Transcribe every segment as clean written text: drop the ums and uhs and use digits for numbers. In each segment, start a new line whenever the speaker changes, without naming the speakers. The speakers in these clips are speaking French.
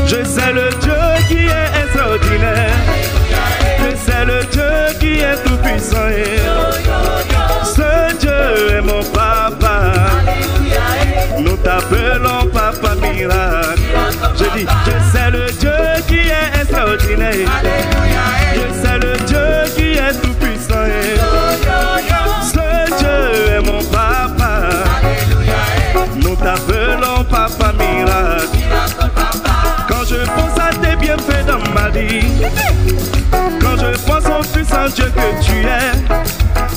Je sais le Dieu qui est extraordinaire. Je sais le Dieu qui est tout puissant. Ce Dieu est mon papa. Nous t'appelons papa miracle. Je dis, je sais le Dieu qui est extraordinaire. Je sais le Dieu qui est tout puissant. Ce Dieu est mon papa. Nous t'appelons papa miracle. Quand je pense à tes bienfaits dans ma vie, quand je pense au puissant Dieu que tu es,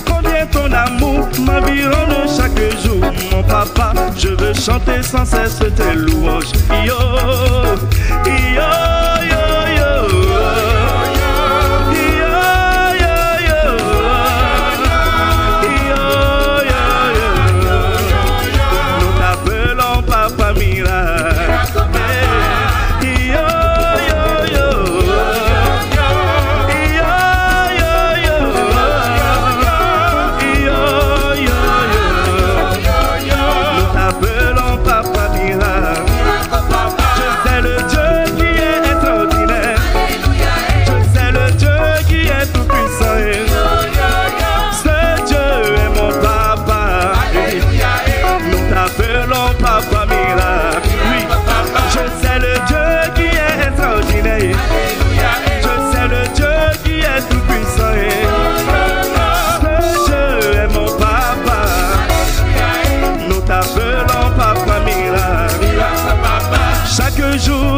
combien ton amour m'environne chaque jour, mon papa. Je veux chanter sans cesse tes louanges. Yo, yo, yo, yo.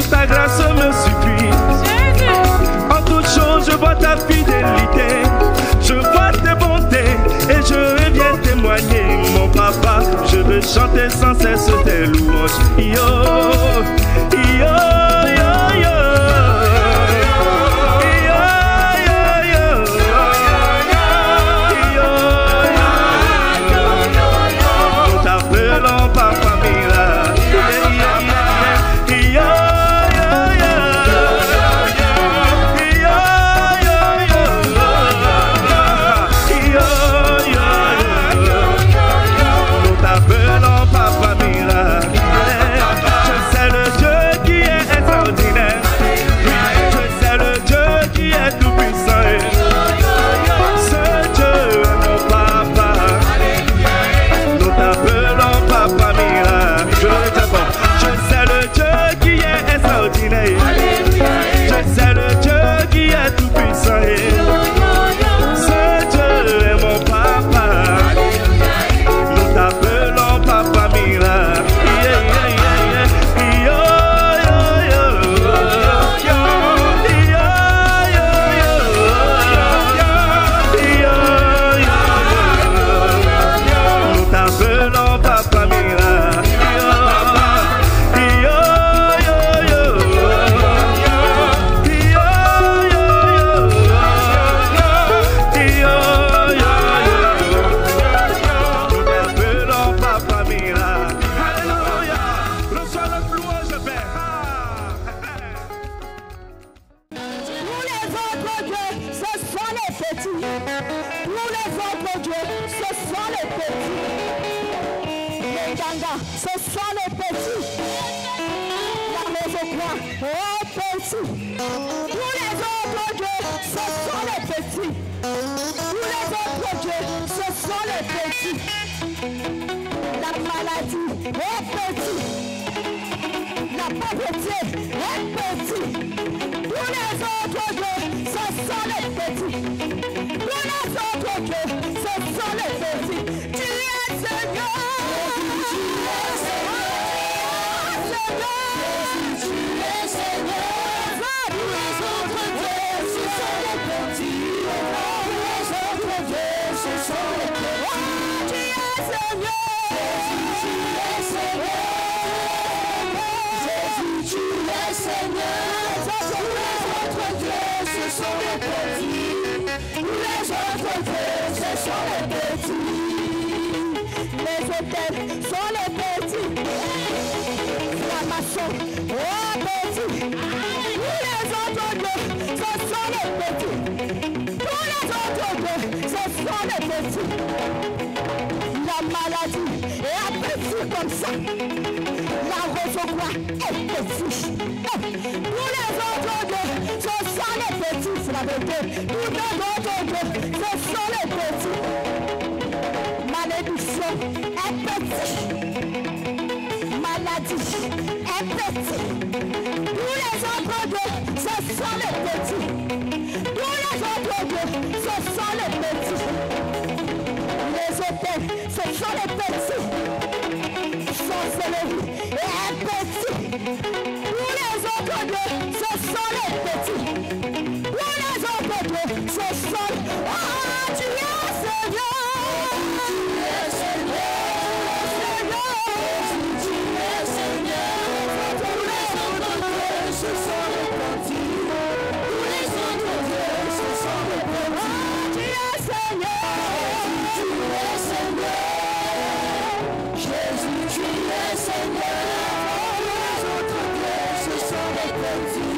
Ta grâce me suffit. En toutes choses, je vois ta fidélité. Je vois tes bontés et je viens témoigner, mon papa. Je veux chanter sans cesse tes louanges. Yo, yo, yo, yo.
La maladie est aperçue comme ça. La recevoir est petite. bouche. Tous les autres dieux, ce sont les petits, c'est la vérité. Tous les autres dieux, ce sont les petits. Malédiction est petit. Maladie est petit. Tous les autres dieux, ce sont les petits. Tous les autres dieux, ce sont les petits. Les hôtels, ce sont les petits. Sorcellerie est petit. Tous les autres dieux, ce sont les petits. Tous les autres dieux, ce sont... Oh, tu es Seigneur. Tu es Seigneur. Tu es Seigneur. Tous les autres dieux, ce sont les petits. Tous les autres dieux, ce sont les petits. Oh, tu es Seigneur. Tu es Seigneur. Jésus, tu es Seigneur. Tous les autres dieux, ce sont les petits.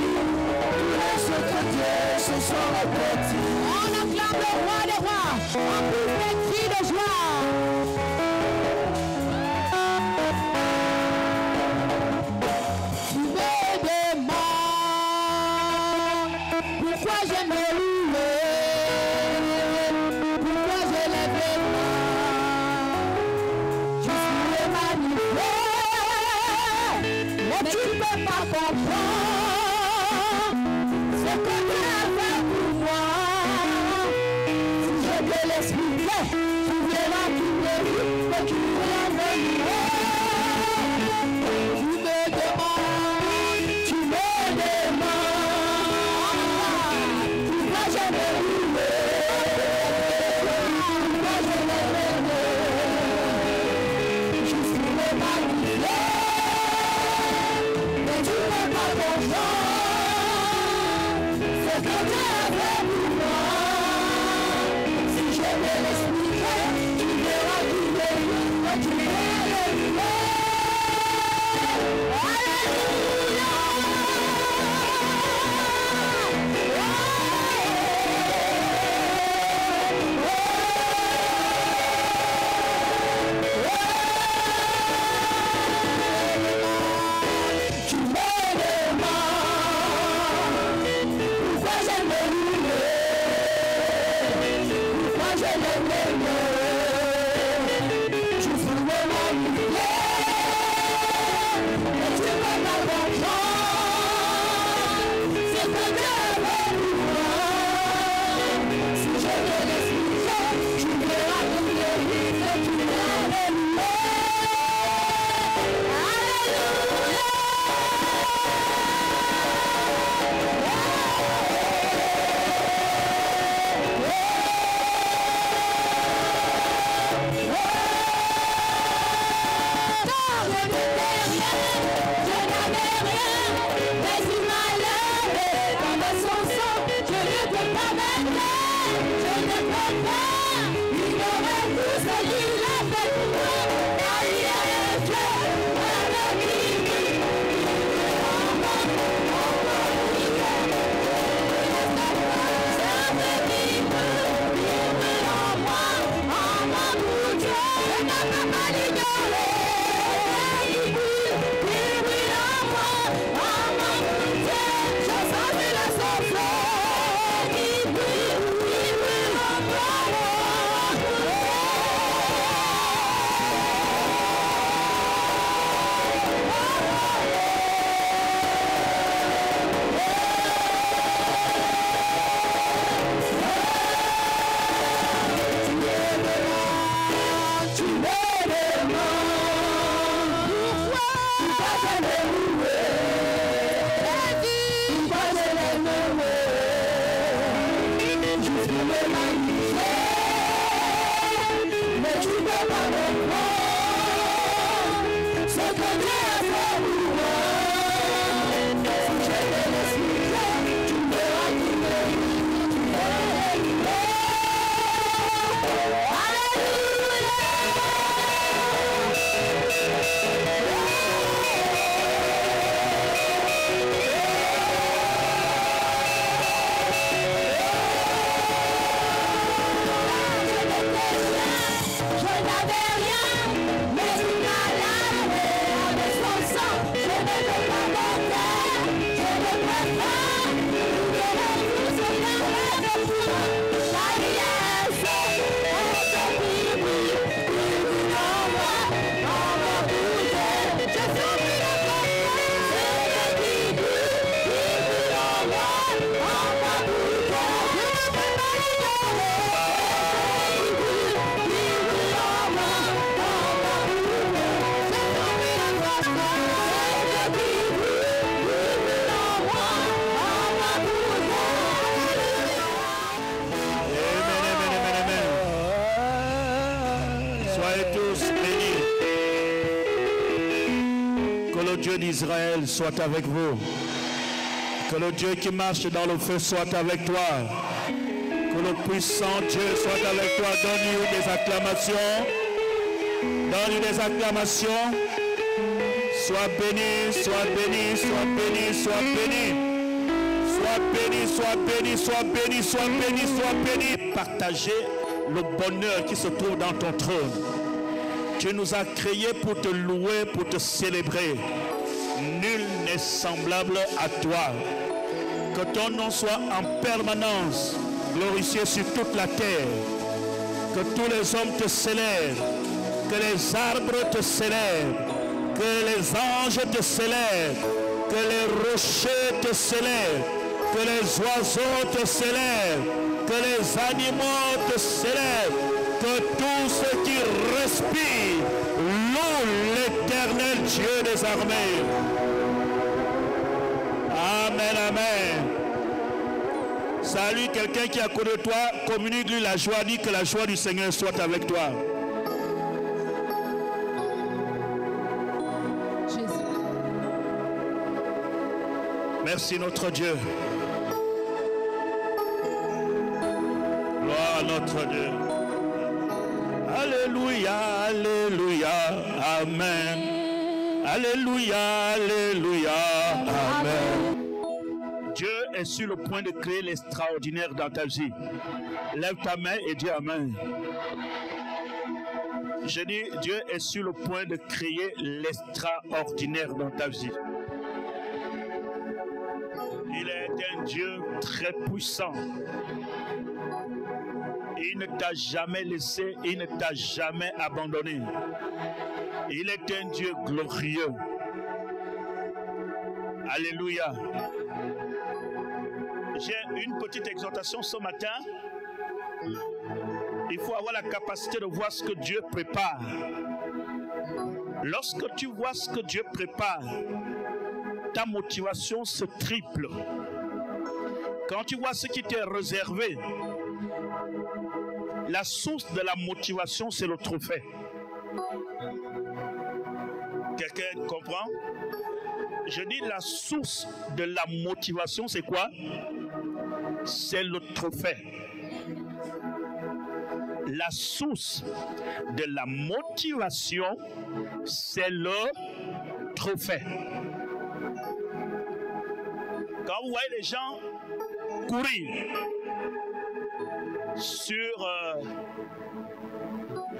Tous les autres dieux, ce sont les petits. On acclame le roi des rois. On pousse des cris de joie. Tu me demandes pourquoi je me louer, pourquoi je lève les mains. Je suis émanué, mais tu ne peux pas comprendre ce que tu as fait pour moi. Si je te l'expliquais, tu verras qu'il mérite que tu l'aies venu. Tu me demandes pourquoi je me louer, pourquoi je me lève. Je suis émanué, mais tu ne peux pas comprendre ce que tu as fait pour moi. Si je te l'expliquais, tu verras qu'il mérite que tu l'aies venu. Tu me demandes pourquoi je me louer, pourquoi je l'aime. Je suis émanué, mais tu peux pas comprendre ce que tu as fait pour moi. Si je te l'expliquais, tu verras qu'il mérite que tu l'aies aimé. Je n'avais rien.
d'Israël soit avec vous. Que le Dieu qui marche dans le feu soit avec toi. Que le puissant Dieu soit avec toi. Donne-lui des acclamations. Donne-lui des acclamations. Sois béni, sois béni, sois béni, sois béni. Sois béni, sois béni, sois béni, sois béni, sois béni. Partagez le bonheur qui se trouve dans ton trône. Tu nous as créés pour te louer, pour te célébrer. Nul n'est semblable à toi. Que ton nom soit en permanence glorifié sur toute la terre. Que tous les hommes te célèbrent. Que les arbres te célèbrent. Que les anges te célèbrent. Que les rochers te célèbrent. Que les oiseaux te célèbrent. Que les animaux te célèbrent. Que tous ceux qui respirent louent l'Éternel Dieu des armées. Amen, amen. Salut quelqu'un qui est à côté de toi, communique-lui la joie, dis que la joie du Seigneur soit avec toi.
Jésus.
Merci notre Dieu. Gloire à notre Dieu. Alléluia, alléluia, amen. Alléluia, alléluia, amen. Dieu est sur le point de créer l'extraordinaire dans ta vie. Lève ta main et dis amen. Je dis, Dieu est sur le point de créer l'extraordinaire dans ta vie. Il est un Dieu très puissant. Il ne t'a jamais laissé, il ne t'a jamais abandonné. Il est un Dieu glorieux. Alléluia. J'ai une petite exhortation ce matin. Il faut avoir la capacité de voir ce que Dieu prépare. Lorsque tu vois ce que Dieu prépare, ta motivation se triple. Quand tu vois ce qui t'est réservé, la source de la motivation, c'est le trophée. Quelqu'un comprend? Je dis la source de la motivation, c'est quoi? C'est le trophée. La source de la motivation, c'est le trophée. Quand vous voyez les gens courir sur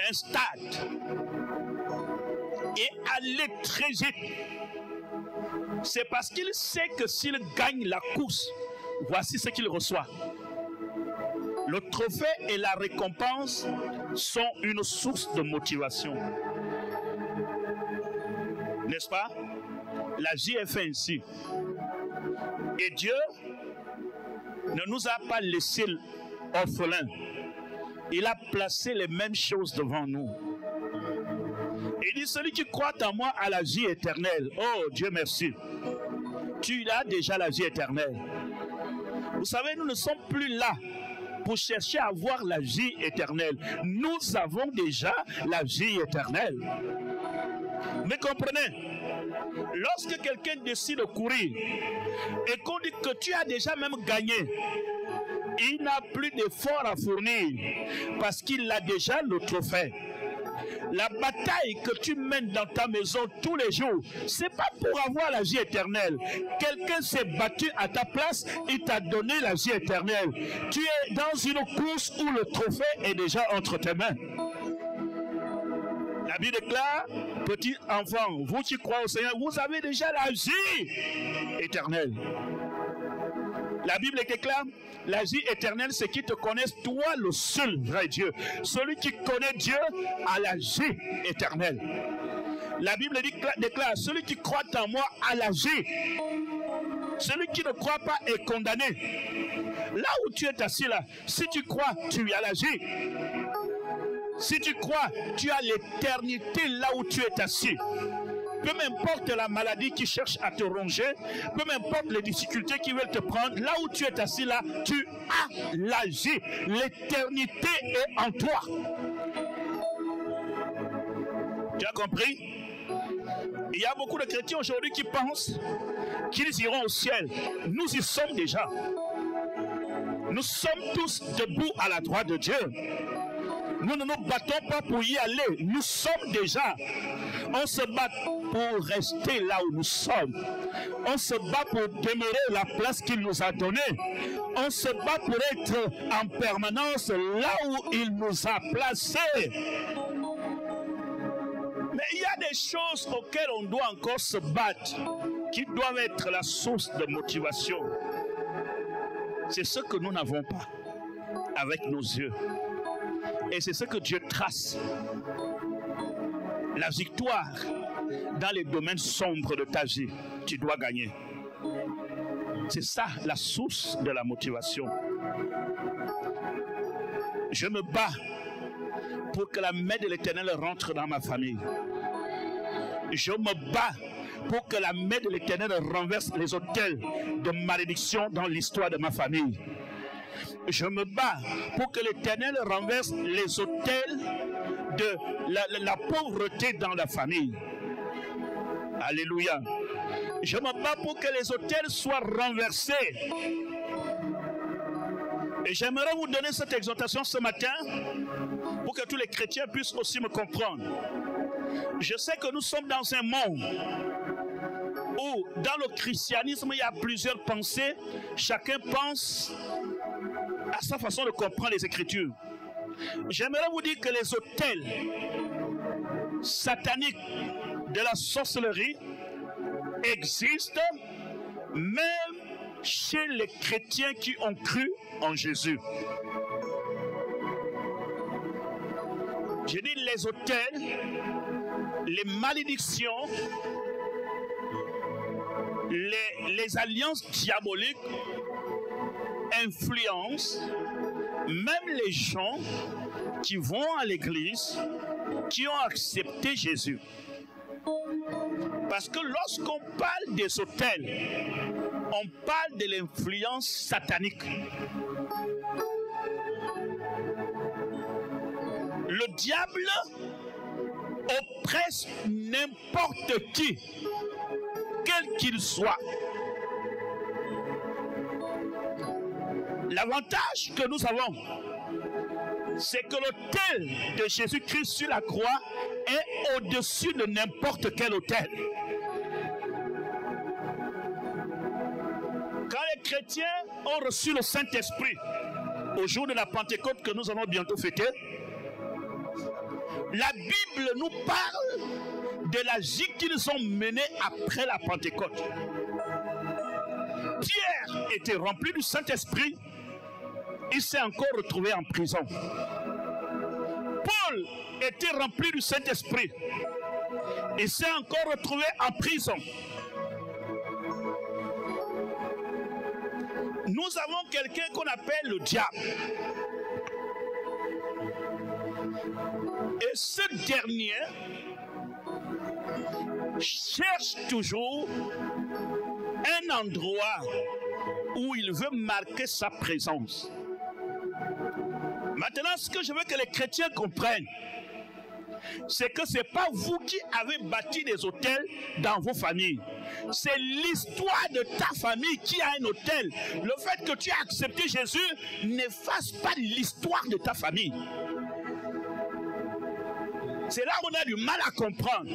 un stade et aller très vite, c'est parce qu'il sait que s'il gagne la course, voici ce qu'il reçoit. Le trophée et la récompense sont une source de motivation. N'est-ce pas? La vie est faite ainsi. Et Dieu ne nous a pas laissés orphelins. Il a placé les mêmes choses devant nous. Il dit, celui qui croit en moi a la vie éternelle. Oh Dieu merci. Tu as déjà la vie éternelle. Vous savez, nous ne sommes plus là pour chercher à avoir la vie éternelle. Nous avons déjà la vie éternelle. Mais comprenez, lorsque quelqu'un décide de courir et qu'on dit que tu as déjà même gagné, il n'a plus d'effort à fournir parce qu'il a déjà le trophée. La bataille que tu mènes dans ta maison tous les jours, c'est pas pour avoir la vie éternelle. Quelqu'un s'est battu à ta place, il t'a donné la vie éternelle. Tu es dans une course où le trophée est déjà entre tes mains. La Bible déclare, petit enfant, vous qui croyez au Seigneur, vous avez déjà la vie éternelle. La Bible déclare, la vie éternelle, c'est qu'ils te connaissent, toi le seul vrai Dieu. Celui qui connaît Dieu a la vie éternelle. La Bible déclare, celui qui croit en moi a la vie. Celui qui ne croit pas est condamné. Là où tu es assis là, si tu crois, tu as la vie. Si tu crois, tu as l'éternité là où tu es assis. Peu m'importe la maladie qui cherche à te ronger, peu m'importe les difficultés qui veulent te prendre, là où tu es assis là, tu as la vie. L'éternité est en toi. Tu as compris? Il y a beaucoup de chrétiens aujourd'hui qui pensent qu'ils iront au ciel. Nous y sommes déjà. Nous sommes tous debout à la droite de Dieu. Nous ne nous battons pas pour y aller. Nous sommes déjà. On se bat pour rester là où nous sommes. On se bat pour demeurer la place qu'il nous a donnée. On se bat pour être en permanence là où il nous a placés. Mais il y a des choses auxquelles on doit encore se battre, qui doivent être la source de motivation. C'est ce que nous n'avons pas avec nos yeux. Et c'est ce que Dieu trace. La victoire dans les domaines sombres de ta vie, tu dois gagner. C'est ça la source de la motivation. Je me bats pour que la main de l'Éternel rentre dans ma famille. Je me bats pour que la main de l'Éternel renverse les autels de malédiction dans l'histoire de ma famille. Je me bats pour que l'Éternel renverse les autels de la pauvreté dans la famille. Alléluia. Je me bats pour que les autels soient renversés. Et j'aimerais vous donner cette exhortation ce matin pour que tous les chrétiens puissent aussi me comprendre. Je sais que nous sommes dans un monde où, dans le christianisme, il y a plusieurs pensées. Chacun pense à sa façon de comprendre les Écritures. J'aimerais vous dire que les autels sataniques de la sorcellerie existent même chez les chrétiens qui ont cru en Jésus. Je dis les autels, les malédictions, les alliances diaboliques influencent même les gens qui vont à l'église, qui ont accepté Jésus. Parce que lorsqu'on parle des autels, on parle de l'influence satanique. Le diable oppresse n'importe qui, quel qu'il soit. L'avantage que nous avons, c'est que l'autel de Jésus-Christ sur la croix est au-dessus de n'importe quel autel. Quand les chrétiens ont reçu le Saint-Esprit au jour de la Pentecôte que nous allons bientôt fêter, la Bible nous parle de la vie qu'ils ont menée après la Pentecôte. Pierre était rempli du Saint-Esprit. Il s'est encore retrouvé en prison. Paul était rempli du Saint-Esprit. Il s'est encore retrouvé en prison. Nous avons quelqu'un qu'on appelle le diable. Et ce dernier cherche toujours un endroit où il veut marquer sa présence. Maintenant, ce que je veux que les chrétiens comprennent, c'est que ce n'est pas vous qui avez bâti des hôtels dans vos familles. C'est l'histoire de ta famille qui a un hôtel. Le fait que tu as accepté Jésus n'efface pas l'histoire de ta famille. C'est là où on a du mal à comprendre.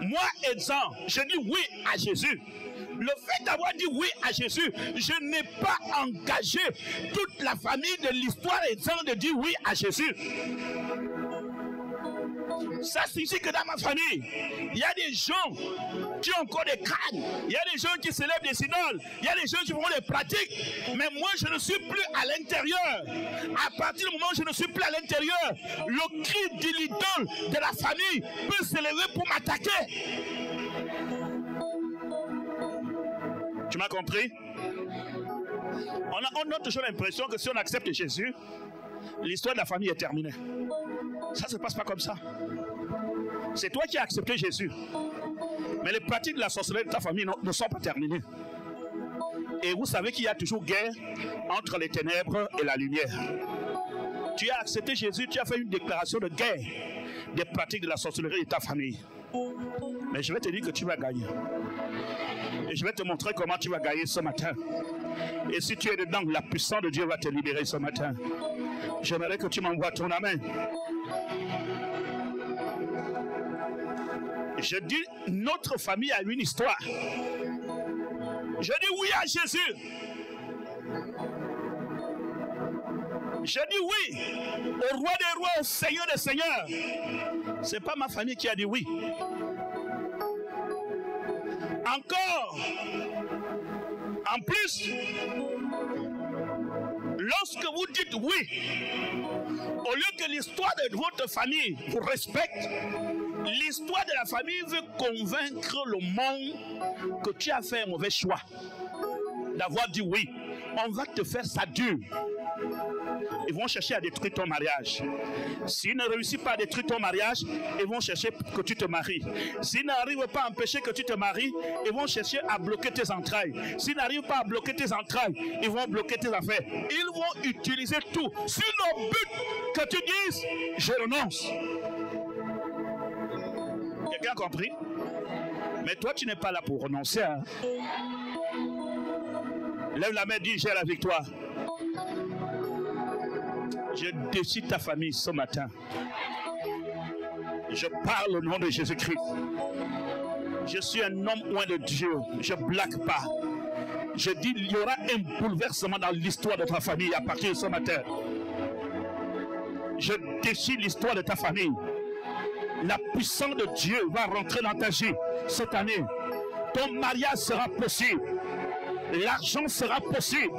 Moi, Edson, je dis oui à Jésus. Le fait d'avoir dit oui à Jésus, je n'ai pas engagé toute la famille de l'histoire Edson de dire oui à Jésus. Ça signifie que dans ma famille, il y a des gens qui ont encore des crânes, il y a des gens qui célèbrent des idoles, il y a des gens qui font des pratiques, mais moi je ne suis plus à l'intérieur. À partir du moment où je ne suis plus à l'intérieur, le cri de l'idole de la famille peut s'élever pour m'attaquer. Tu m'as compris? On a toujours l'impression que si on accepte Jésus, l'histoire de la famille est terminée. Ça ne se passe pas comme ça. C'est toi qui as accepté Jésus. Mais les pratiques de la sorcellerie de ta famille ne sont pas terminées. Et vous savez qu'il y a toujours guerre entre les ténèbres et la lumière. Tu as accepté Jésus, tu as fait une déclaration de guerre des pratiques de la sorcellerie de ta famille. Mais je vais te dire que tu vas gagner. Et je vais te montrer comment tu vas gagner ce matin. Et si tu es dedans, la puissance de Dieu va te libérer ce matin. J'aimerais que tu m'envoies ton amen. Je dis, notre famille a une histoire. Je dis oui à Jésus. Je dis oui au roi des rois, au Seigneur des seigneurs. C'est pas ma famille qui a dit oui. Encore, en plus, lorsque vous dites oui, au lieu que l'histoire de votre famille vous respecte, l'histoire de la famille veut convaincre le monde que tu as fait un mauvais choix d'avoir dit oui. On va te faire ça dur. Ils vont chercher à détruire ton mariage. S'ils ne réussissent pas à détruire ton mariage, ils vont chercher que tu te maries. S'ils n'arrivent pas à empêcher que tu te maries, ils vont chercher à bloquer tes entrailles. S'ils n'arrivent pas à bloquer tes entrailles, ils vont bloquer tes affaires. Ils vont utiliser tout. Si le but que tu dises, je renonce. Quelqu'un a compris? Mais toi, tu n'es pas là pour renoncer. Hein? Lève la main, dis j'ai la victoire. Je décide ta famille ce matin. Je parle au nom de Jésus-Christ. Je suis un homme loin de Dieu. Je ne blague pas. Je dis il y aura un bouleversement dans l'histoire de ta famille à partir de ce matin. Je décide l'histoire de ta famille. La puissance de Dieu va rentrer dans ta vie cette année. Ton mariage sera possible. L'argent sera possible.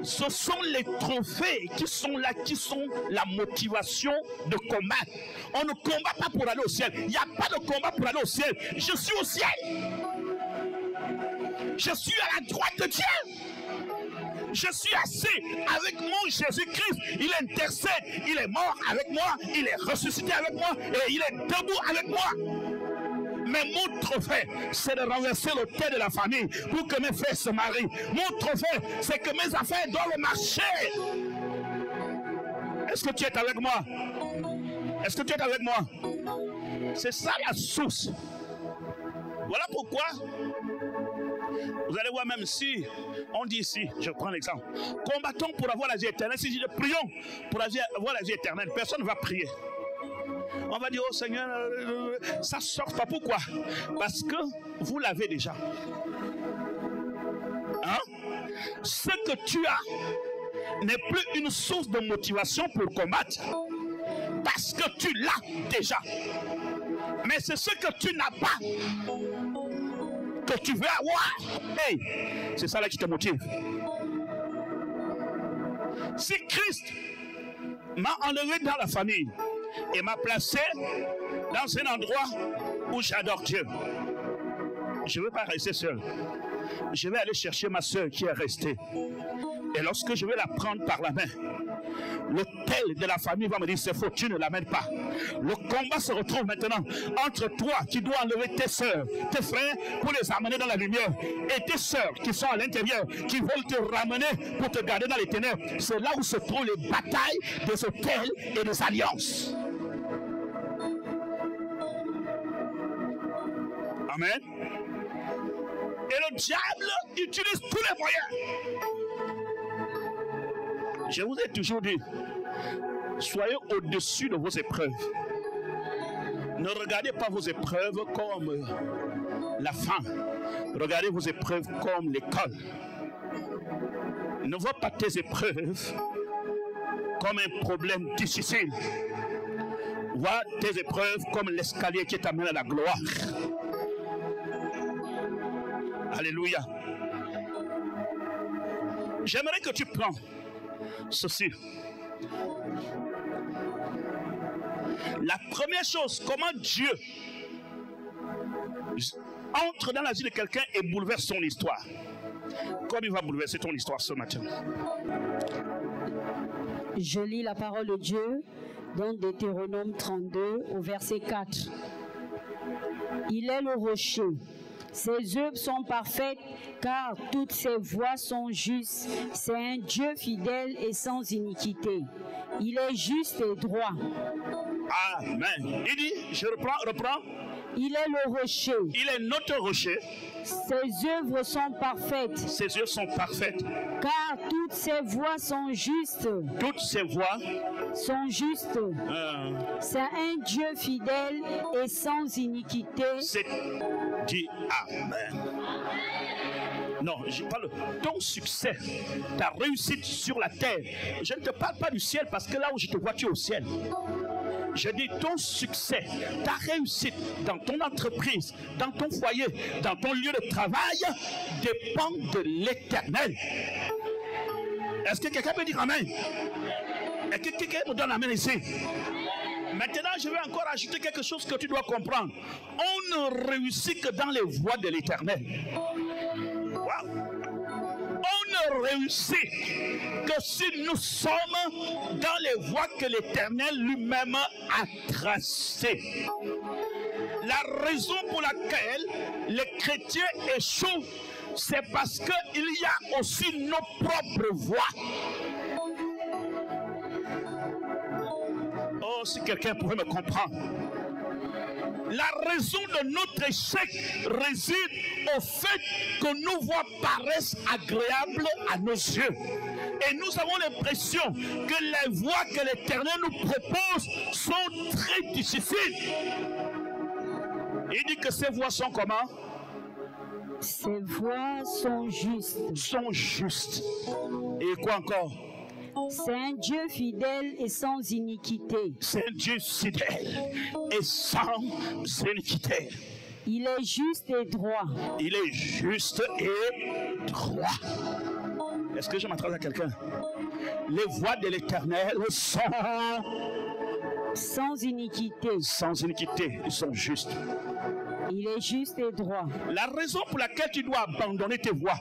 Ce sont les trophées qui sont là, qui sont la motivation de combattre. On ne combat pas pour aller au ciel. Il n'y a pas de combat pour aller au ciel. Je suis au ciel. Je suis à la droite de Dieu. Je suis assis avec mon Jésus-Christ. Il intercède. Il est mort avec moi. Il est ressuscité avec moi. Et il est debout avec moi. Mais mon trophée, c'est de renverser l'autel de la famille pour que mes frères se marient. Mon trophée, c'est que mes affaires doivent marcher. Est-ce que tu es avec moi? Est-ce que tu es avec moi? C'est ça la source. Voilà pourquoi, vous allez voir, même si on dit ici, je prends l'exemple, combattons pour avoir la vie éternelle. Si je dis prions pour avoir la vie éternelle, personne ne va prier. On va dire, oh Seigneur, ça ne sort pas. Pourquoi? Parce que vous l'avez déjà. Hein? Ce que tu as n'est plus une source de motivation pour combattre. Parce que tu l'as déjà. Mais c'est ce que tu n'as pas que tu veux avoir. Hey, c'est ça là qui te motive. Si Christ m'a enlevé dans la famille et m'a placé dans un endroit où j'adore Dieu, je ne veux pas rester seul. Je vais aller chercher ma soeur qui est restée. Et lorsque je vais la prendre par la main, l'autel de la famille va me dire c'est faux, tu ne l'amènes pas. Le combat se retrouve maintenant entre toi qui dois enlever tes soeurs, tes frères pour les amener dans la lumière, et tes soeurs qui sont à l'intérieur, qui veulent te ramener pour te garder dans les ténèbres. C'est là où se trouvent les batailles des autels et des alliances. Amen. Et le diable utilise tous les moyens. Je vous ai toujours dit, soyez au-dessus de vos épreuves. Ne regardez pas vos épreuves comme la faim. Regardez vos épreuves comme l'école. Ne vois pas tes épreuves comme un problème difficile. Vois tes épreuves comme l'escalier qui t'amène à la gloire. Alléluia. J'aimerais que tu prends ceci. La première chose, comment Dieu entre dans la vie de quelqu'un et bouleverse son histoire. Comme il va bouleverser ton histoire ce matin.
Je lis la parole de Dieu dans Deutéronome 32 au verset 4. Il est le rocher. Ses œuvres sont parfaites, car toutes ses voies sont justes. C'est un Dieu fidèle et sans iniquité. Il est juste et droit.
Amen. Il dit, je reprends.
Il est le rocher.
Il est notre rocher.
Ses œuvres sont parfaites.
Ses œuvres sont parfaites.
Car toutes ses voies sont justes.
Toutes ses voies
sont justes. C'est un Dieu fidèle et sans iniquité.
C'est dit Amen. Non, je parle de ton succès, ta réussite sur la terre. Je ne te parle pas du ciel parce que là où je te vois, tu es au ciel. Je dis ton succès, ta réussite dans ton entreprise, dans ton foyer, dans ton lieu de travail dépend de l'Éternel. Est-ce que quelqu'un peut dire Amen? Est-ce que quelqu'un me donne Amen ici? Maintenant, je vais encore ajouter quelque chose que tu dois comprendre. On ne réussit que dans les voies de l'Éternel. Wow. On ne réussit que si nous sommes dans les voies que l'Éternel lui-même a tracées. La raison pour laquelle les chrétiens échouent, c'est parce qu'il y a aussi nos propres voies. Oh, si quelqu'un pouvait me comprendre. La raison de notre échec réside au fait que nos voies paraissent agréables à nos yeux. Et nous avons l'impression que les voies que l'Éternel nous propose sont très difficiles. Il dit que ces voies sont comment?
Ces voies sont justes.
Sont justes. Et quoi encore?
C'est un Dieu fidèle et sans iniquité.
C'est un Dieu fidèle et sans iniquité.
Il est juste et droit.
Il est juste et droit. Est-ce que je m'adresse à quelqu'un? Les voies de l'Éternel sont
sans iniquité.
Sans iniquité, ils sont justes.
Il est juste et droit.
La raison pour laquelle tu dois abandonner tes voies,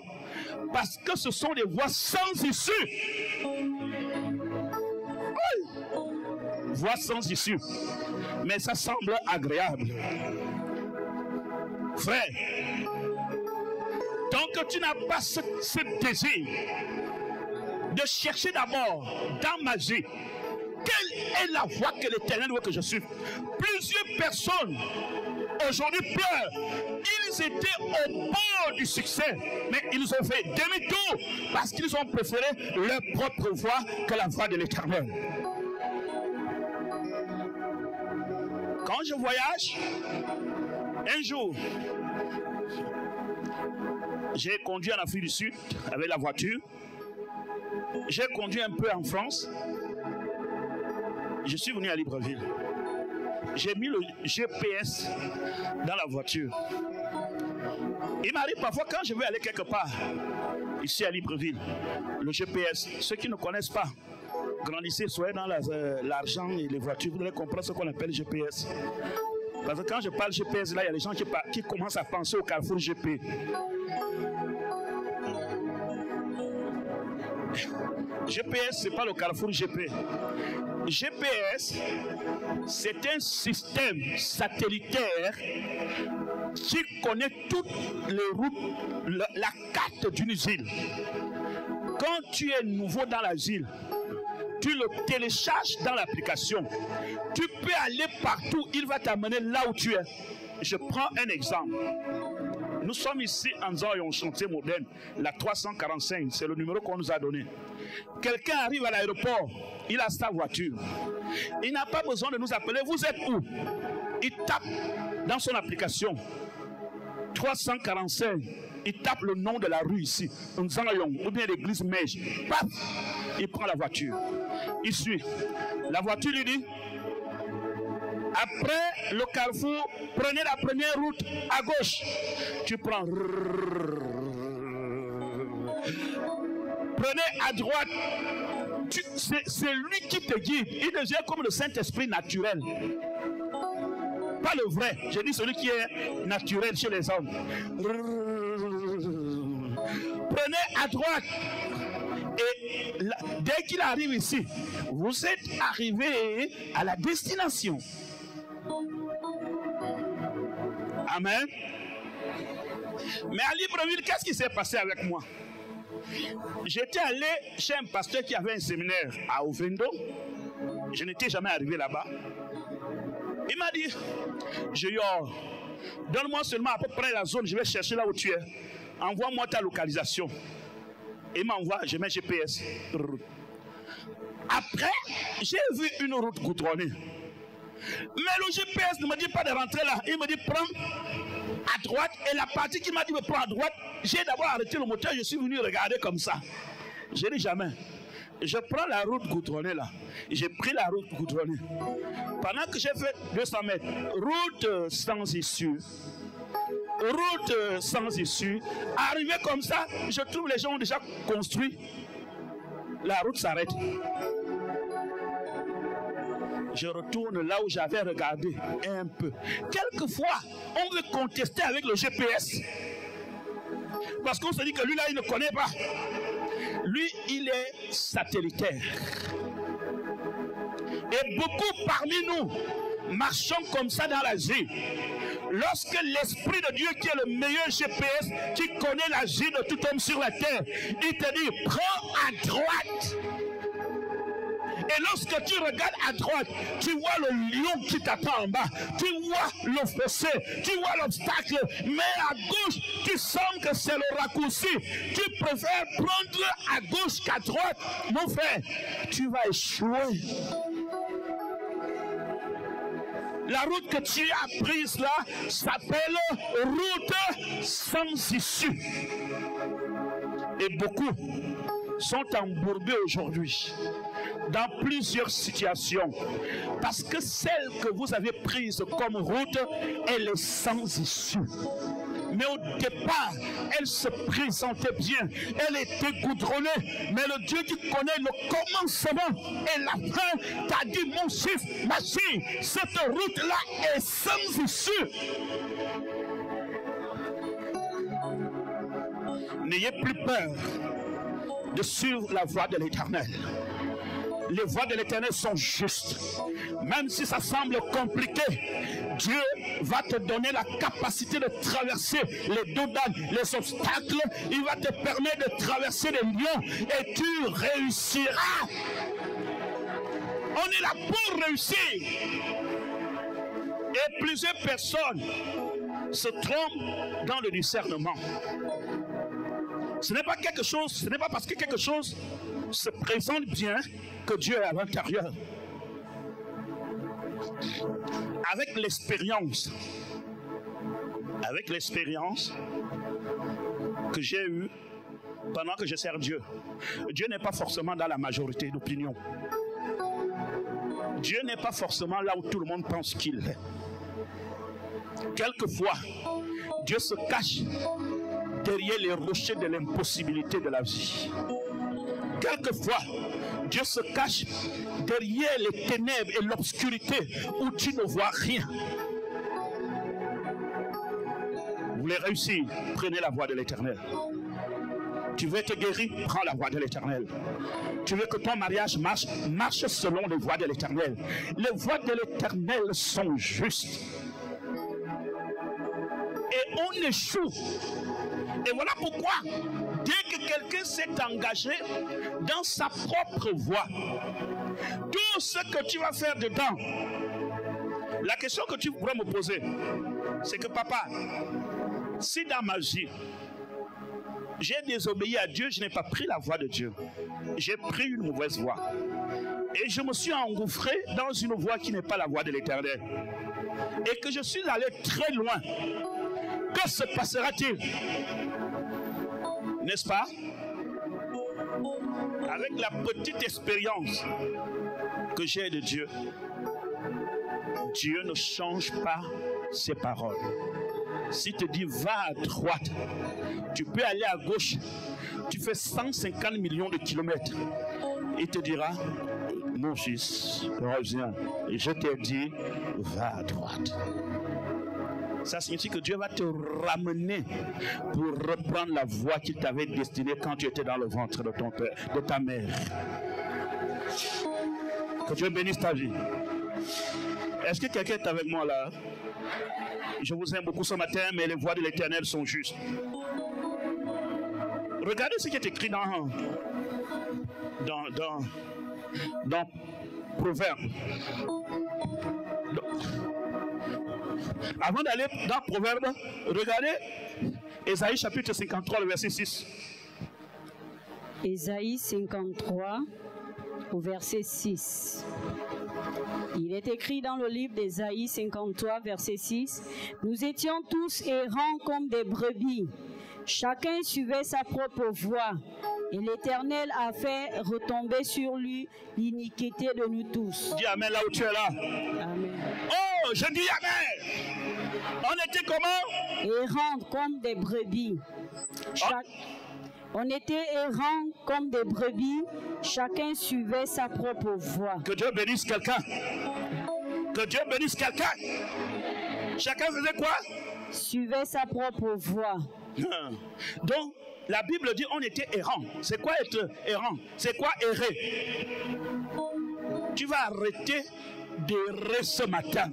parce que ce sont des voies sans issue. Voies sans issue. Mais ça semble agréable. Frère, tant que tu n'as pas ce désir de chercher d'abord dans ma vie, quelle est la voie que l'Éternel veut que je suive? Plusieurs personnes aujourd'hui pleurent. Ils étaient au bord du succès, mais ils ont fait demi-tour parce qu'ils ont préféré leur propre voie que la voie de l'Éternel. Quand je voyage, un jour, j'ai conduit en Afrique du Sud avec la voiture. J'ai conduit un peu en France. Je suis venu à Libreville. J'ai mis le GPS dans la voiture. Il m'arrive parfois quand je veux aller quelque part, ici à Libreville, le GPS, ceux qui ne connaissent pas, grandissez, soyez dans l'argent et les voitures, vous allez comprendre ce qu'on appelle GPS. Parce que quand je parle GPS, là, il y a des gens qui commencent à penser au carrefour GP. GPS, ce n'est pas le carrefour GP. GPS, c'est un système satellitaire qui connaît toutes les routes, la carte d'une île. Quand tu es nouveau dans la île, tu le télécharges dans l'application. Tu peux aller partout, il va t'amener là où tu es. Je prends un exemple. Nous sommes ici en Zayon, chantier moderne, la 345, c'est le numéro qu'on nous a donné. Quelqu'un arrive à l'aéroport, il a sa voiture. Il n'a pas besoin de nous appeler, vous êtes où? Il tape dans son application 345, il tape le nom de la rue ici, Nzangayong, ou bien l'église Mège. Paf, il prend la voiture. Il suit. La voiture lui dit, après le carrefour, prenez la première route à gauche. Tu prends. Prenez à droite. C'est lui qui te guide. Il devient comme le Saint-Esprit naturel. Pas le vrai. Je dis celui qui est naturel chez les hommes. Prenez à droite. Et là, dès qu'il arrive ici, vous êtes arrivé à la destination. Amen. Mais à Libreville, qu'est-ce qui s'est passé avec moi? J'étais allé chez un pasteur qui avait un séminaire à Ovendo. Je n'étais jamais arrivé là-bas. Il m'a dit, Junior, Donne-moi seulement à peu près la zone, je vais chercher là où tu es. Envoie-moi ta localisation. Et m'envoie, je mets GPS. Après, j'ai vu une route goudronnée. Mais le GPS ne me dit pas de rentrer là. Il me dit prends à droite. Et la partie qui m'a dit de prendre à droite, j'ai d'abord arrêté le moteur. Je suis venu regarder comme ça. Je dis jamais. Je prends la route goudronnée là. J'ai pris la route goudronnée. Pendant que j'ai fait 200 mètres, route sans issue. Route sans issue. Arrivé comme ça, je trouve les gens ont déjà construit. La route s'arrête. Je retourne là où j'avais regardé un peu. Quelquefois, on veut contester avec le GPS. Parce qu'on se dit que lui là, il ne connaît pas. Lui, il est satellitaire. Et beaucoup parmi nous marchons comme ça dans la vie. Lorsque l'Esprit de Dieu, qui est le meilleur GPS, qui connaît la vie de tout homme sur la terre, il te dit, prends à droite. Et lorsque tu regardes à droite, tu vois le lion qui t'attend en bas, tu vois le fossé, tu vois l'obstacle, mais à gauche, tu sens que c'est le raccourci. Tu préfères prendre à gauche qu'à droite. Mon frère, tu vas échouer. La route que tu as prise là s'appelle route sans issue. Et beaucoup sont embourbés aujourd'hui dans plusieurs situations. Parce que celle que vous avez prise comme route, elle est sans issue. Mais au départ, elle se présentait bien. Elle était goudronnée. Mais le Dieu qui connaît le commencement et la fin t'a dit, mon fils, ma fille, cette route-là est sans issue. N'ayez plus peur de suivre la voie de l'Éternel. Les voies de l'Éternel sont justes. Même si ça semble compliqué, Dieu va te donner la capacité de traverser les doudanes, les obstacles. Il va te permettre de traverser les lions et tu réussiras. On est là pour réussir. Et plusieurs personnes se trompent dans le discernement. Ce n'est pas quelque chose, ce n'est pas parce que quelque chose se présente bien que Dieu est à l'intérieur. Avec l'expérience que j'ai eue pendant que je sers Dieu, Dieu n'est pas forcément dans la majorité d'opinions. Dieu n'est pas forcément là où tout le monde pense qu'il est. Quelquefois, Dieu se cache derrière les rochers de l'impossibilité de la vie. Quelquefois, Dieu se cache derrière les ténèbres et l'obscurité où tu ne vois rien. Vous voulez réussir, prenez la voie de l'Éternel. Tu veux être guéri, prends la voie de l'Éternel. Tu veux que ton mariage marche, marche selon les voies de l'Éternel. Les voies de l'Éternel sont justes. Et on échoue. Et voilà pourquoi, dès que quelqu'un s'est engagé dans sa propre voie, tout ce que tu vas faire dedans, la question que tu pourrais me poser, c'est que papa, si dans ma vie, j'ai désobéi à Dieu, je n'ai pas pris la voie de Dieu, j'ai pris une mauvaise voie, et je me suis engouffré dans une voie qui n'est pas la voie de l'Éternel, et que je suis allé très loin, que se passera-t-il? N'est-ce pas? Avec la petite expérience que j'ai de Dieu, Dieu ne change pas ses paroles. S'il te dit va à droite, tu peux aller à gauche, tu fais 150 millions de kilomètres. Il te dira, mon fils, reviens. Et je t'ai dit, va à droite. Ça signifie que Dieu va te ramener pour reprendre la voie qu'il t'avait destinée quand tu étais dans le ventre de ton père, de ta mère. Que Dieu bénisse ta vie. Est-ce que quelqu'un est avec moi là? Je vous aime beaucoup ce matin, mais les voies de l'Éternel sont justes. Regardez ce qui est écrit dans Proverbe. Avant d'aller dans Proverbe, regardez Ésaïe chapitre 53, le verset 6.
Ésaïe 53, au verset 6. Il est écrit dans le livre d'Ésaïe 53, verset 6. Nous étions tous errants comme des brebis. Chacun suivait sa propre voie. Et l'Éternel a fait retomber sur lui l'iniquité de nous tous.
Dis amen là où tu es là.
Amen.
Oh, je dis amen. On était comment?
Errants comme des brebis. On était errants comme des brebis. Chacun suivait sa propre voie.
Que Dieu bénisse quelqu'un. Que Dieu bénisse quelqu'un. Chacun faisait quoi?
Suivait sa propre voie.
Donc, la Bible dit on était errant. C'est quoi être errant? C'est quoi errer? Tu vas arrêter d'errer ce matin.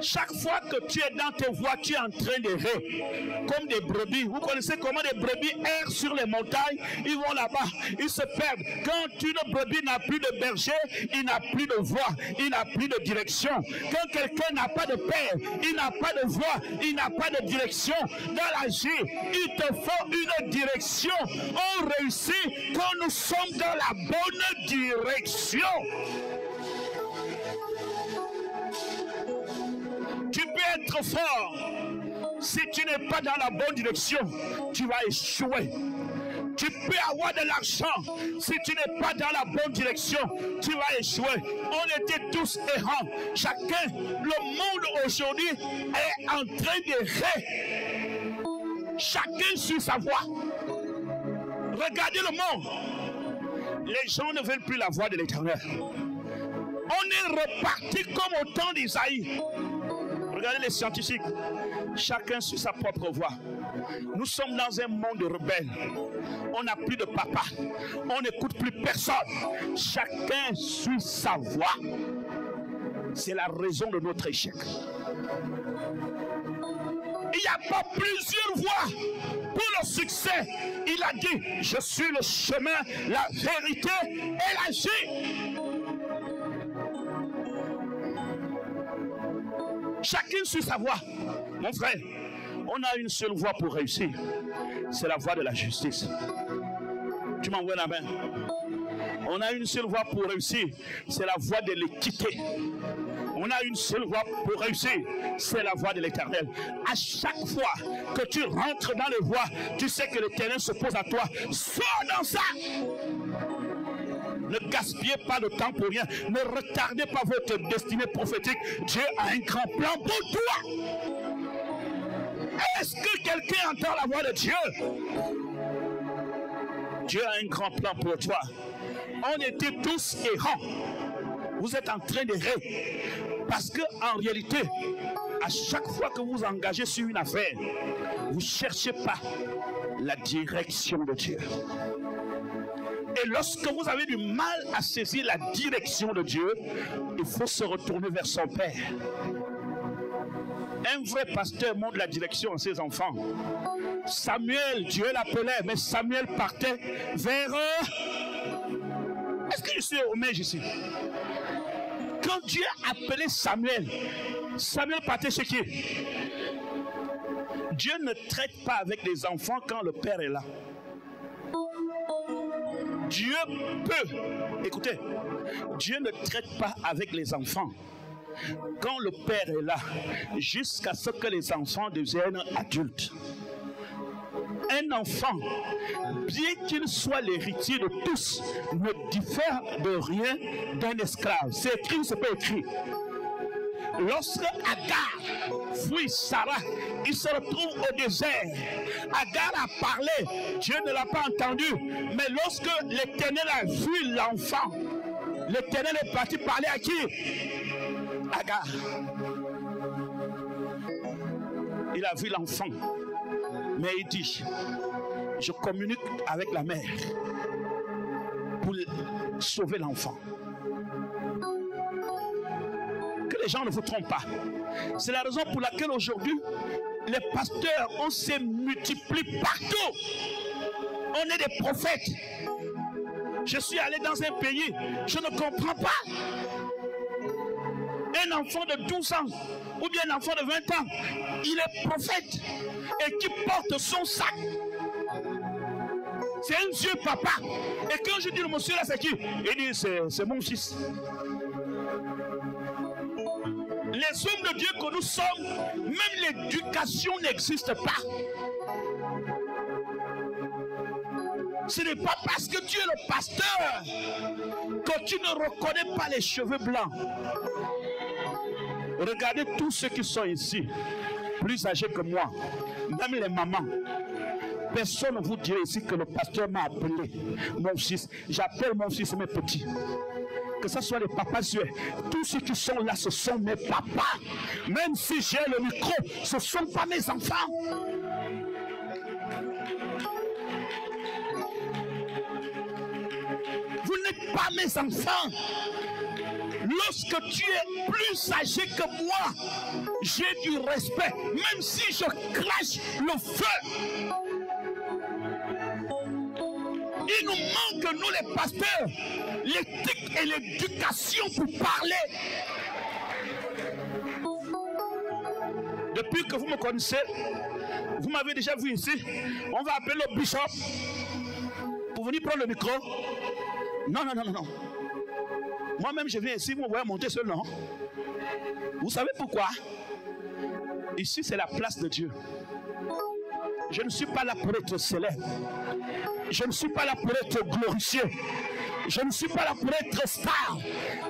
Chaque fois que tu es dans tes voies, tu es en train d'errer comme des brebis. Vous connaissez comment des brebis errent sur les montagnes? Ils vont là-bas, ils se perdent. Quand une brebis n'a plus de berger, il n'a plus de voie, il n'a plus de direction. Quand quelqu'un n'a pas de père, il n'a pas de voie, il n'a pas de direction. Dans la vie, il te faut une direction. On réussit quand nous sommes dans la bonne direction. Tu peux être fort. Si tu n'es pas dans la bonne direction, tu vas échouer. Tu peux avoir de l'argent. Si tu n'es pas dans la bonne direction, tu vas échouer. On était tous errants. Chacun, le monde aujourd'hui est en train d'errer. Chacun suit sa voie. Regardez le monde. Les gens ne veulent plus la voie de l'Éternel. On est reparti comme au temps d'Isaïe. Regardez les scientifiques. Chacun suit sa propre voie. Nous sommes dans un monde rebelle. On n'a plus de papa. On n'écoute plus personne. Chacun suit sa voie. C'est la raison de notre échec. Il n'y a pas plusieurs voies pour le succès. Il a dit, je suis le chemin, la vérité et la vie. Chacun suit sa voie. Mon frère, on a une seule voie pour réussir. C'est la voie de la justice. Tu m'envoies la main. On a une seule voie pour réussir. C'est la voie de l'équité. On a une seule voie pour réussir. C'est la voie de l'Éternel. À chaque fois que tu rentres dans les voies, tu sais que l'Éternel se pose à toi. Sors dans ça. Ne gaspillez pas de temps pour rien. Ne retardez pas votre destinée prophétique. Dieu a un grand plan pour toi. Est-ce que quelqu'un entend la voix de Dieu? Dieu a un grand plan pour toi. On était tous errants. Vous êtes en train d'errer. Parce qu'en réalité, à chaque fois que vous engagez sur une affaire, vous ne cherchez pas la direction de Dieu. Et lorsque vous avez du mal à saisir la direction de Dieu, il faut se retourner vers son Père. Un vrai pasteur montre la direction à ses enfants. Samuel, Dieu l'appelait, mais Samuel partait vers... Est-ce que je suis au mage ici? Quand Dieu appelait Samuel, Samuel partait chez qui? Dieu ne traite pas avec les enfants quand le Père est là. Dieu peut, écoutez, Dieu ne traite pas avec les enfants quand le Père est là, jusqu'à ce que les enfants deviennent adultes. Un enfant, bien qu'il soit l'héritier de tous, ne diffère de rien d'un esclave. C'est écrit ou c'est pas écrit? Lorsque Agar fuit Sarah, il se retrouve au désert. Agar a parlé, Dieu ne l'a pas entendu. Mais lorsque l'Éternel a vu l'enfant, l'Éternel est parti parler à qui? Agar. Il a vu l'enfant. Mais il dit, je communique avec la mère pour sauver l'enfant. Les gens ne vous trompent pas. C'est la raison pour laquelle aujourd'hui, les pasteurs, on se multiplie partout. On est des prophètes. Je suis allé dans un pays, je ne comprends pas. un enfant de 12 ans ou bien un enfant de 20 ans, il est prophète et qui porte son sac. C'est un vieux papa. Et quand je dis le monsieur là, c'est qui? Il dit c'est mon fils. Les hommes de Dieu que nous sommes, même l'éducation n'existe pas. Ce n'est pas parce que tu es le pasteur que tu ne reconnais pas les cheveux blancs. Regardez tous ceux qui sont ici, plus âgés que moi, même les mamans. Personne ne vous dirait ici que le pasteur m'a appelé mon fils. J'appelle mon fils mes petits. Que ce soit les papas yeux, tous ceux qui sont là, ce sont mes papas. Même si j'ai le micro, ce ne sont pas mes enfants. Vous n'êtes pas mes enfants. Lorsque tu es plus âgé que moi, j'ai du respect, même si je crache le feu. Il nous manque, nous les pasteurs, l'éthique et l'éducation pour parler. Depuis que vous me connaissez, vous m'avez déjà vu ici, on va appeler le bishop pour venir prendre le micro. Non. Moi-même, je viens ici, vous me voyez monter seul, non? Vous savez pourquoi? Ici, c'est la place de Dieu. Je ne suis pas là pour être célèbre. Je ne suis pas là pour être glorifié. Je ne suis pas là pour être star.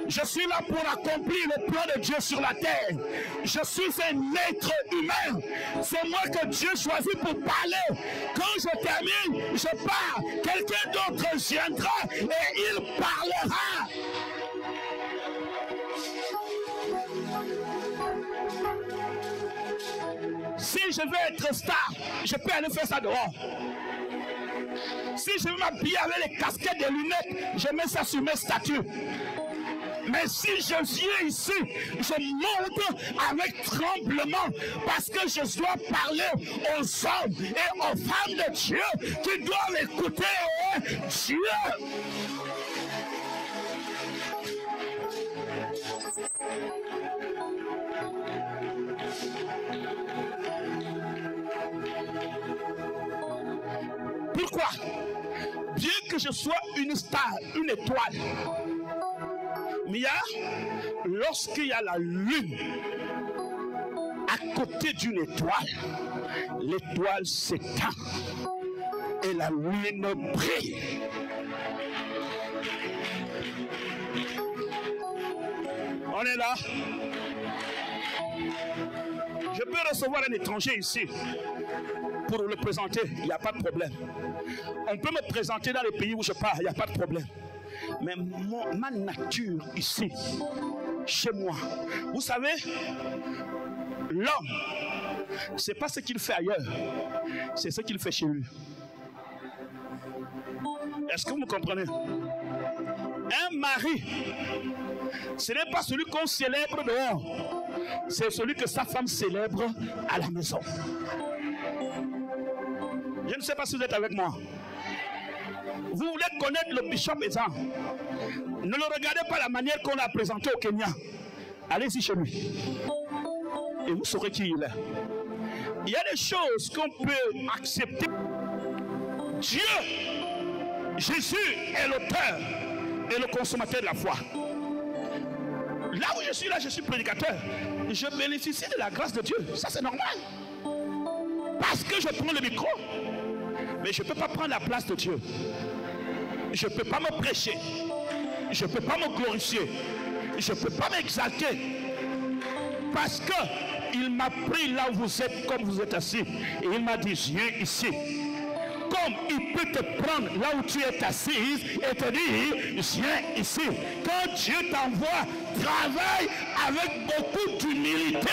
Je suis là pour accomplir le plan de Dieu sur la terre. Je suis un être humain. C'est moi que Dieu choisit pour parler. Quand je termine, je pars. Quelqu'un d'autre viendra et il parlera. Si je veux être star, je peux aller faire ça dehors. Si je veux m'habiller avec les casquettes et les lunettes, je mets ça sur mes statues. Mais si je viens ici, je monte avec tremblement parce que je dois parler aux hommes et aux femmes de Dieu qui doivent écouter Dieu. Pourquoi? Bien que je sois une star, une étoile, mais lorsqu'il y a la lune à côté d'une étoile, l'étoile s'éteint et la lune brille. On est là. Je peux recevoir un étranger ici pour le présenter, il n'y a pas de problème. On peut me présenter dans les pays où je pars, il n'y a pas de problème. Mais ma nature ici, chez moi, vous savez, l'homme, ce n'est pas ce qu'il fait ailleurs, c'est ce qu'il fait chez lui. Est-ce que vous me comprenez? Un mari, ce n'est pas celui qu'on célèbre dehors, c'est celui que sa femme célèbre à la maison. Je ne sais pas si vous êtes avec moi. Vous voulez connaître le bishop Ezan? Ne le regardez pas la manière qu'on l'a présenté au Kenya. Allez-y chez lui. Et vous saurez qui il est. Il y a des choses qu'on peut accepter. Dieu, Jésus est l'auteur et le consommateur de la foi. Là où je suis là, je suis prédicateur. Je bénéficie de la grâce de Dieu. Ça, c'est normal. Parce que je prends le micro. Mais je ne peux pas prendre la place de Dieu. Je ne peux pas me prêcher. Je ne peux pas me glorifier. Je ne peux pas m'exalter. Parce qu'il m'a pris là où vous êtes, comme vous êtes assis. Et il m'a dit, viens ici. Comme il peut te prendre là où tu es assise et te dire, viens ici. Quand Dieu t'envoie, travaille avec beaucoup d'humilité.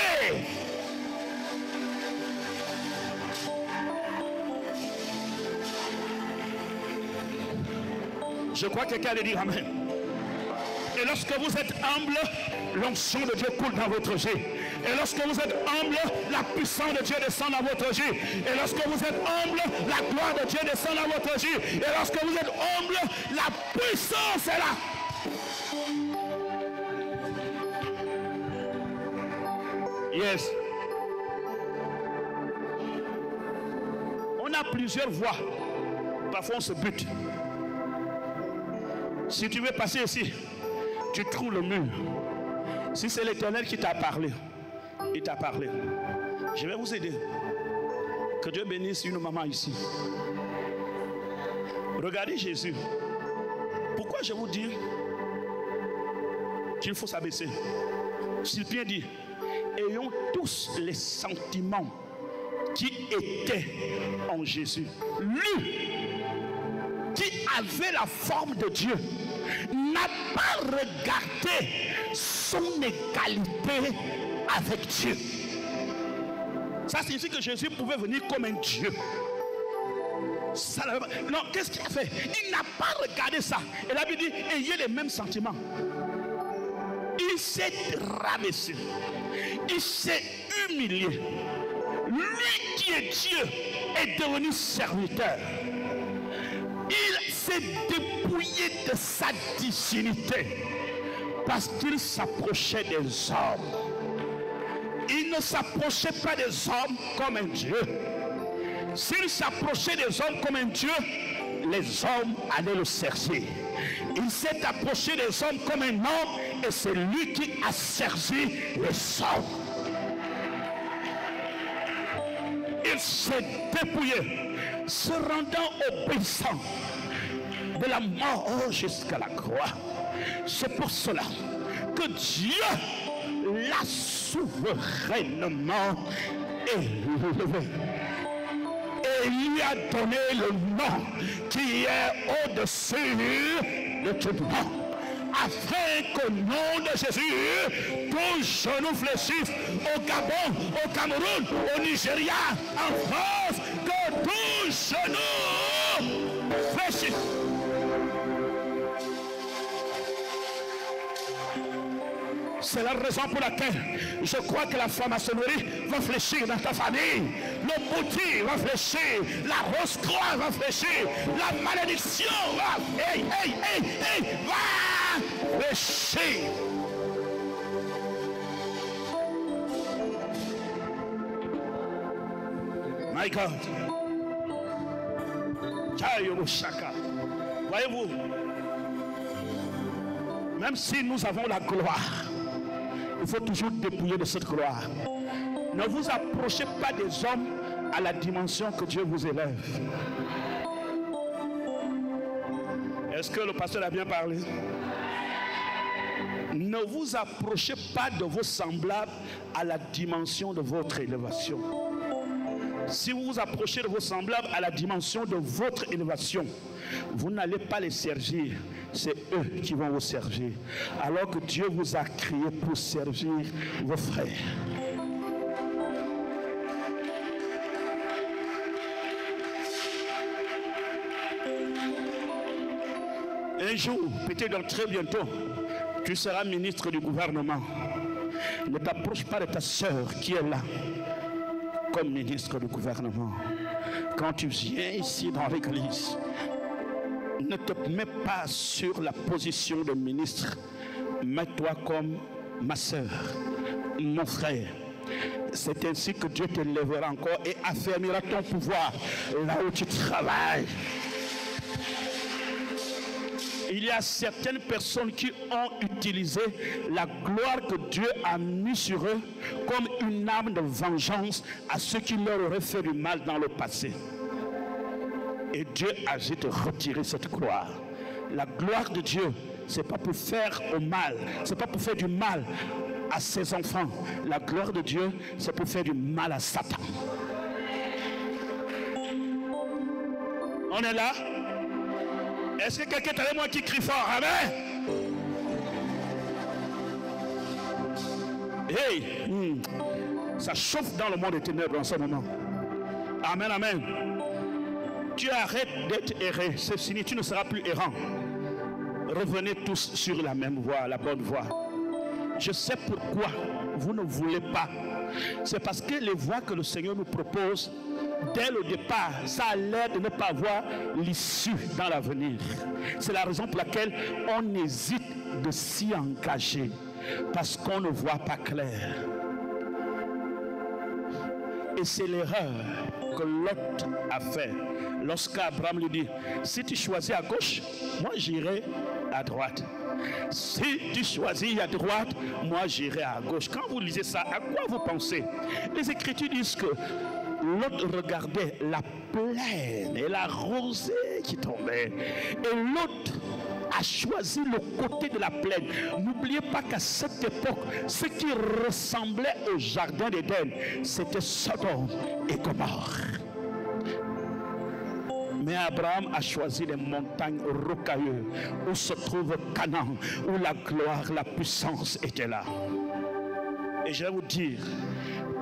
Je crois que quelqu'un allait dire Amen. Et lorsque vous êtes humble, l'onction de Dieu coule dans votre vie. Et lorsque vous êtes humble, la puissance de Dieu descend dans votre vie. Et lorsque vous êtes humble, la gloire de Dieu descend dans votre vie. Et lorsque vous êtes humble, la puissance est là. Yes. On a plusieurs voies. Parfois on se bute. Si tu veux passer ici, tu trouves le mur. Si c'est l'Éternel qui t'a parlé, il t'a parlé. Je vais vous aider. Que Dieu bénisse une maman ici. Regardez Jésus. Pourquoi je vous dis qu'il faut s'abaisser? Sylvain dit, ayons tous les sentiments qui étaient en Jésus. Lui, qui avait la forme de Dieu, n'a pas regardé son égalité avec Dieu. Ça signifie que Jésus pouvait venir comme un Dieu. Non, qu'est-ce qu'il a fait? Il n'a pas regardé ça. Et la Bible dit, ayez les mêmes sentiments. Il s'est rabaissé. Il s'est humilié. Lui qui est Dieu est devenu serviteur. Il s'est dépouillé de sa divinité parce qu'il s'approchait des hommes. Il ne s'approchait pas des hommes comme un Dieu. S'il s'approchait des hommes comme un Dieu, les hommes allaient le servir. Il s'est approché des hommes comme un homme et c'est lui qui a servi les hommes. Il s'est dépouillé, se rendant obéissant de la mort jusqu'à la croix. C'est pour cela que Dieu l'a souverainement élevé. Et lui a donné le nom qui est au-dessus de tout nom. Afin qu'au nom de Jésus, tout genou fléchisse au Gabon, au Cameroun, au Nigeria, en France, que tout genou fléchisse. C'est la raison pour laquelle je crois que la franc-maçonnerie va fléchir dans ta famille. Le bouti va fléchir. La rose-croix va fléchir. La malédiction va, va fléchir. My God. Voyez-vous, même si nous avons la gloire, il faut toujours dépouiller de cette gloire. Ne vous approchez pas des hommes à la dimension que Dieu vous élève. Est-ce que le pasteur a bien parlé? Ne vous approchez pas de vos semblables à la dimension de votre élévation. Si vous vous approchez de vos semblables à la dimension de votre élévation, vous n'allez pas les servir, c'est eux qui vont vous servir. Alors que Dieu vous a créé pour servir vos frères. Un jour, peut-être très bientôt, tu seras ministre du gouvernement. Ne t'approche pas de ta sœur qui est là comme ministre du gouvernement. Quand tu viens ici dans l'église, ne te mets pas sur la position de ministre. Mets-toi comme ma sœur, mon frère. C'est ainsi que Dieu t'élèvera encore et affermira ton pouvoir là où tu travailles. Il y a certaines personnes qui ont utilisé la gloire que Dieu a mise sur eux comme une arme de vengeance à ceux qui leur auraient fait du mal dans le passé. Et Dieu a dit de retirer cette gloire. La gloire de Dieu, c'est pas pour faire au mal, c'est pas pour faire du mal à ses enfants. La gloire de Dieu, c'est pour faire du mal à Satan. On est là? Est-ce que quelqu'un est avec moi qui crie fort? Amen. Hey, ça chauffe dans le monde des ténèbres en ce moment. Amen, amen. Tu arrêtes d'être erré, c'est fini, tu ne seras plus errant. Revenez tous sur la même voie, la bonne voie. Je sais pourquoi vous ne voulez pas. C'est parce que les voies que le Seigneur nous propose, dès le départ, ça a l'air de ne pas avoir l'issue dans l'avenir. C'est la raison pour laquelle on hésite de s'y engager, parce qu'on ne voit pas clair. Et c'est l'erreur que Lot a fait. Lorsqu'Abraham lui dit, si tu choisis à gauche, moi j'irai à droite. Si tu choisis à droite, moi j'irai à gauche. Quand vous lisez ça, à quoi vous pensez? Les Écritures disent que Lot regardait la plaine et la rosée qui tombait. Et Lot a choisi le côté de la plaine. N'oubliez pas qu'à cette époque, ce qui ressemblait au jardin d'Éden, c'était Sodome et Gomorrhe. Mais Abraham a choisi les montagnes rocailleuses où se trouve Canaan, où la gloire, la puissance était là. Et je vais vous dire,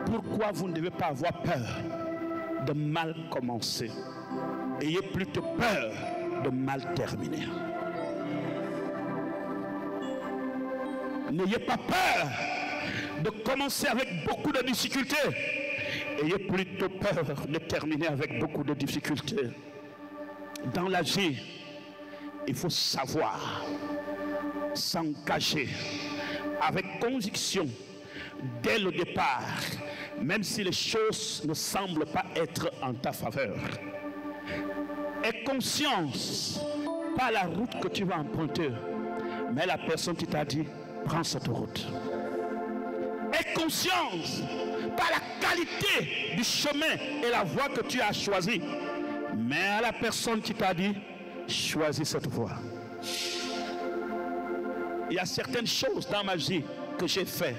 pourquoi vous ne devez pas avoir peur de mal commencer. Ayez plutôt peur de mal terminer. N'ayez pas peur de commencer avec beaucoup de difficultés. Ayez plutôt peur de terminer avec beaucoup de difficultés. Dans la vie, il faut savoir s'engager avec conviction dès le départ, même si les choses ne semblent pas être en ta faveur. Aie conscience, pas la route que tu vas emprunter, mais la personne qui t'a dit, prends cette route. Aie conscience, pas la qualité du chemin et la voie que tu as choisie, mais à la personne qui t'a dit, choisis cette voie. Il y a certaines choses dans ma vie que j'ai faites.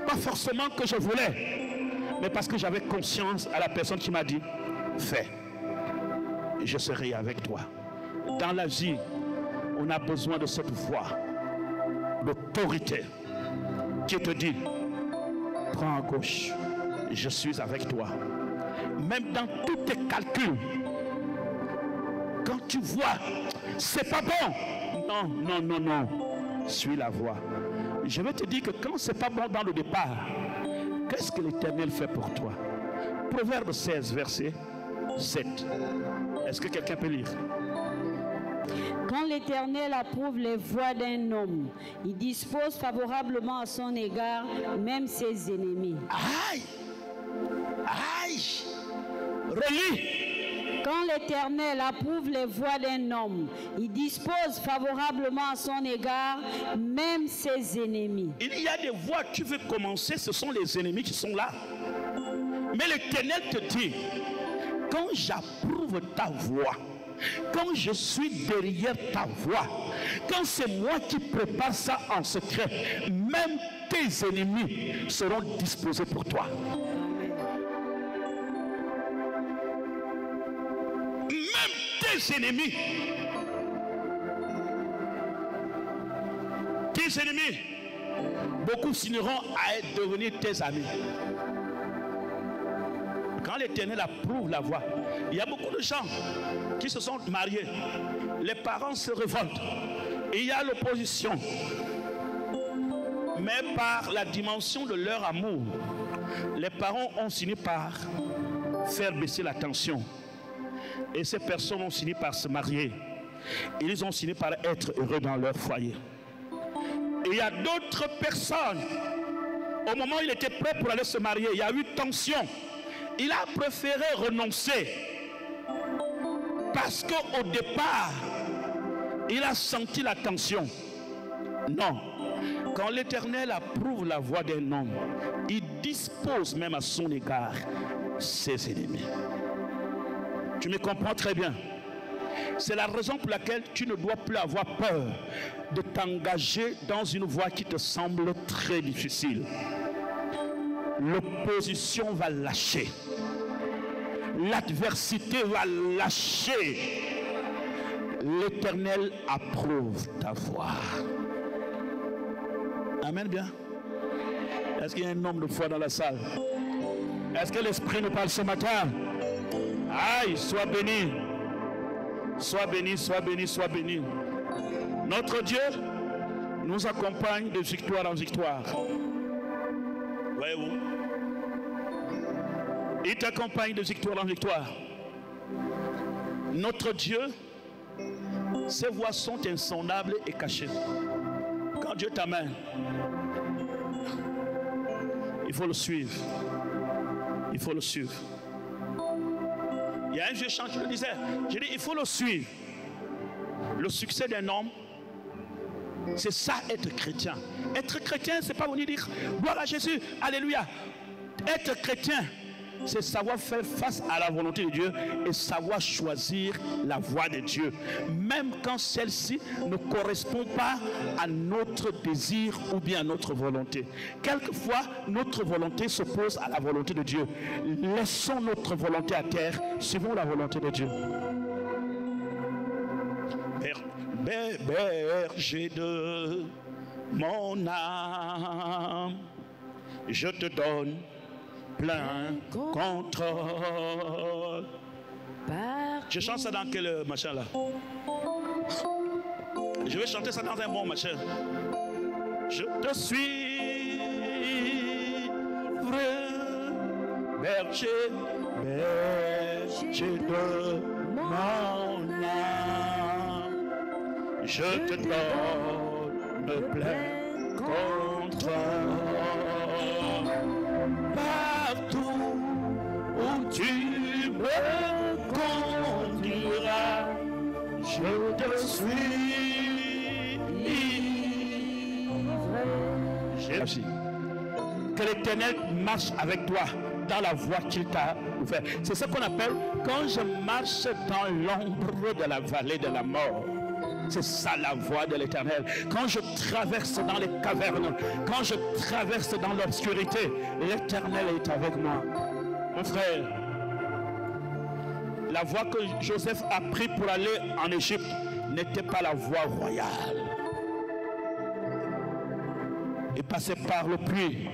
Pas forcément que je voulais, mais parce que j'avais conscience à la personne qui m'a dit, fais. Je serai avec toi. Dans la vie, on a besoin de cette voix d'autorité qui te dit, prends à gauche, je suis avec toi. Même dans tous tes calculs, quand tu vois, c'est pas bon. Non, non, non, non. Suis la voie. Je vais te dire que quand c'est pas bon dans le départ, qu'est-ce que l'Éternel fait pour toi? Proverbe 16, verset 7. Est-ce que quelqu'un peut lire?
Quand l'Éternel approuve les voies d'un homme, il dispose favorablement à son égard même ses ennemis.
Aïe! Aïe! Relis!
Quand l'Éternel approuve les voies d'un homme, il dispose favorablement à son égard même ses ennemis.
Il y a des voies que tu veux commencer, ce sont les ennemis qui sont là. Mais l'Éternel te dit, quand j'approuve ta voie, quand je suis derrière ta voie, quand c'est moi qui prépare ça en secret, même tes ennemis seront disposés pour toi. Même tes ennemis. Tes ennemis, beaucoup signeront à devenir tes amis. Quand l'Éternel approuve la voie, il y a beaucoup de gens qui se sont mariés. Les parents se révoltent. Il y a l'opposition. Mais par la dimension de leur amour, les parents ont fini par faire baisser la tension. Et ces personnes ont fini par se marier. Ils ont fini par être heureux dans leur foyer. Et il y a d'autres personnes, au moment où il était prêt pour aller se marier, il y a eu tension. Il a préféré renoncer parce qu'au départ, il a senti la tension. Non. Quand l'Éternel approuve la voie d'un homme, il dispose même à son égard ses ennemis. Tu me comprends très bien. C'est la raison pour laquelle tu ne dois plus avoir peur de t'engager dans une voie qui te semble très difficile. L'opposition va lâcher. L'adversité va lâcher. L'Éternel approuve ta voie. Amen bien. Est-ce qu'il y a un nombre de foi dans la salle? Est-ce que l'Esprit nous parle ce matin? Aïe, sois béni. Sois béni, sois béni, sois béni. Notre Dieu nous accompagne de victoire en victoire. Voyez-vous? Il t'accompagne de victoire en victoire. Notre Dieu, ses voies sont insondables et cachées. Quand Dieu t'amène, il faut le suivre. il faut le suivre. Il y a un vieux chant qui le disait. J'ai dit, il faut le suivre. Le succès d'un homme, c'est ça être chrétien. Être chrétien, c'est pas venir dire gloire à Jésus, alléluia. Être chrétien, c'est savoir faire face à la volonté de Dieu et savoir choisir la voie de Dieu, même quand celle-ci ne correspond pas à notre désir ou bien à notre volonté. Quelquefois, notre volonté s'oppose à la volonté de Dieu. Laissons notre volonté à terre, suivons la volonté de Dieu. Berger de mon âme, je te donne plein contrôle. Je chante ça dans quel machin là? Je vais chanter ça dans un bon machin. Je te suis, berger, berger de mon âme. Je te donne plein contrôle. Partout où tu me conduiras, je te suis. Que l'Éternel marche avec toi dans la voie qu'il t'a ouverte. C'est ce qu'on appelle quand je marche dans l'ombre de la vallée de la mort. C'est ça la voie de l'Éternel. Quand je traverse dans les cavernes, quand je traverse dans l'obscurité, l'Éternel est avec moi. Mon frère, la voie que Joseph a prise pour aller en Égypte n'était pas la voie royale. Il passait par le puits,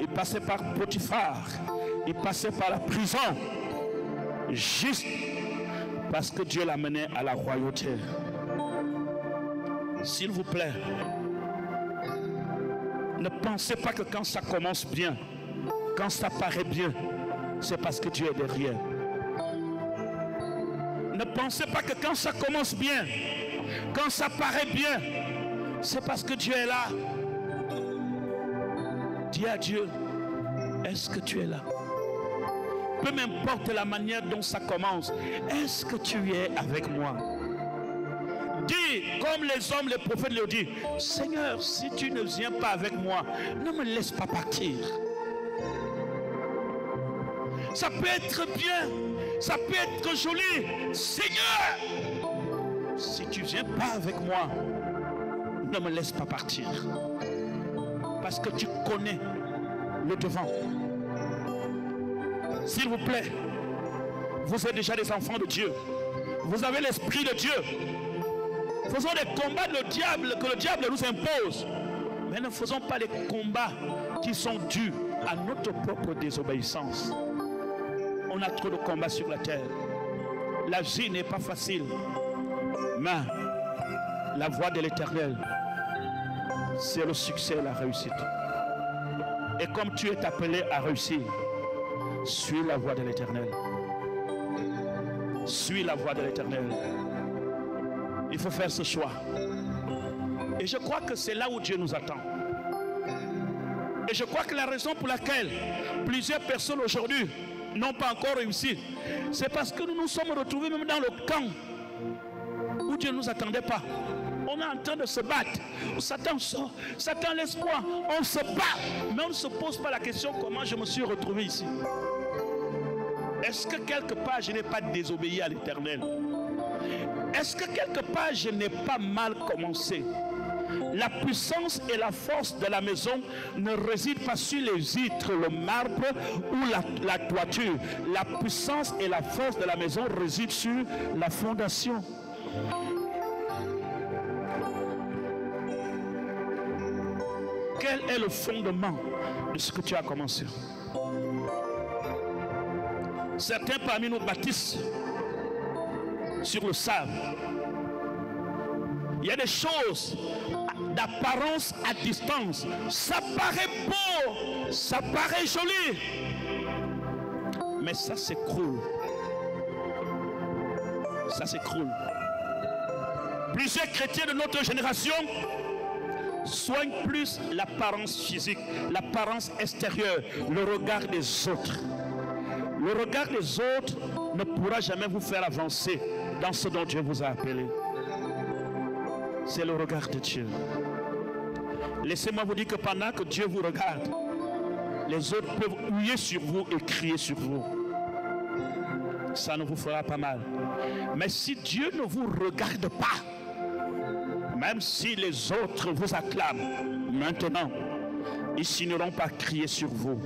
il passait par Potiphar, il passait par la prison, juste parce que Dieu l'amenait à la royauté. S'il vous plaît, ne pensez pas que quand ça commence bien, quand ça paraît bien, c'est parce que Dieu est derrière. Ne pensez pas que quand ça commence bien, quand ça paraît bien, c'est parce que Dieu est là. Dis à Dieu, est-ce que tu es là? Peu m'importe la manière dont ça commence, est-ce que tu es avec moi? Dis, comme les hommes, les prophètes le disent, Seigneur, si tu ne viens pas avec moi, ne me laisse pas partir. Ça peut être bien, ça peut être joli. Seigneur, si tu ne viens pas avec moi, ne me laisse pas partir. Parce que tu connais le devant. S'il vous plaît, vous êtes déjà des enfants de Dieu. Vous avez l'esprit de Dieu. Faisons des combats que le diable nous impose. Mais ne faisons pas des combats qui sont dus à notre propre désobéissance. On a trop de combats sur la terre. La vie n'est pas facile. Mais la voie de l'Éternel, c'est le succès et la réussite. Et comme tu es appelé à réussir, suis la voie de l'Éternel. Suis la voie de l'Éternel. Il faut faire ce choix. Et je crois que c'est là où Dieu nous attend. Et je crois que la raison pour laquelle plusieurs personnes aujourd'hui n'ont pas encore réussi, c'est parce que nous nous sommes retrouvés même dans le camp où Dieu ne nous attendait pas. On est en train de se battre. Satan sort, Satan l'espoir. On se bat, mais on ne se pose pas la question comment je me suis retrouvé ici. Est-ce que quelque part je n'ai pas désobéi à l'Éternel? Est-ce que quelque part je n'ai pas mal commencé? La puissance et la force de la maison ne résident pas sur les vitres, le marbre ou la toiture. La puissance et la force de la maison résident sur la fondation. Quel est le fondement de ce que tu as commencé? Certains parmi nous bâtissent sur le sable. Il y a des choses d'apparence à distance. Ça paraît beau, ça paraît joli, mais ça s'écroule. Ça s'écroule. Plusieurs chrétiens de notre génération soignent plus l'apparence physique, l'apparence extérieure, le regard des autres. Le regard des autres ne pourra jamais vous faire avancer dans ce dont Dieu vous a appelé. C'est le regard de Dieu. Laissez-moi vous dire que pendant que Dieu vous regarde, les autres peuvent huer sur vous et crier sur vous. Ça ne vous fera pas mal. Mais si Dieu ne vous regarde pas, même si les autres vous acclament, maintenant, ils finiront par crier sur vous.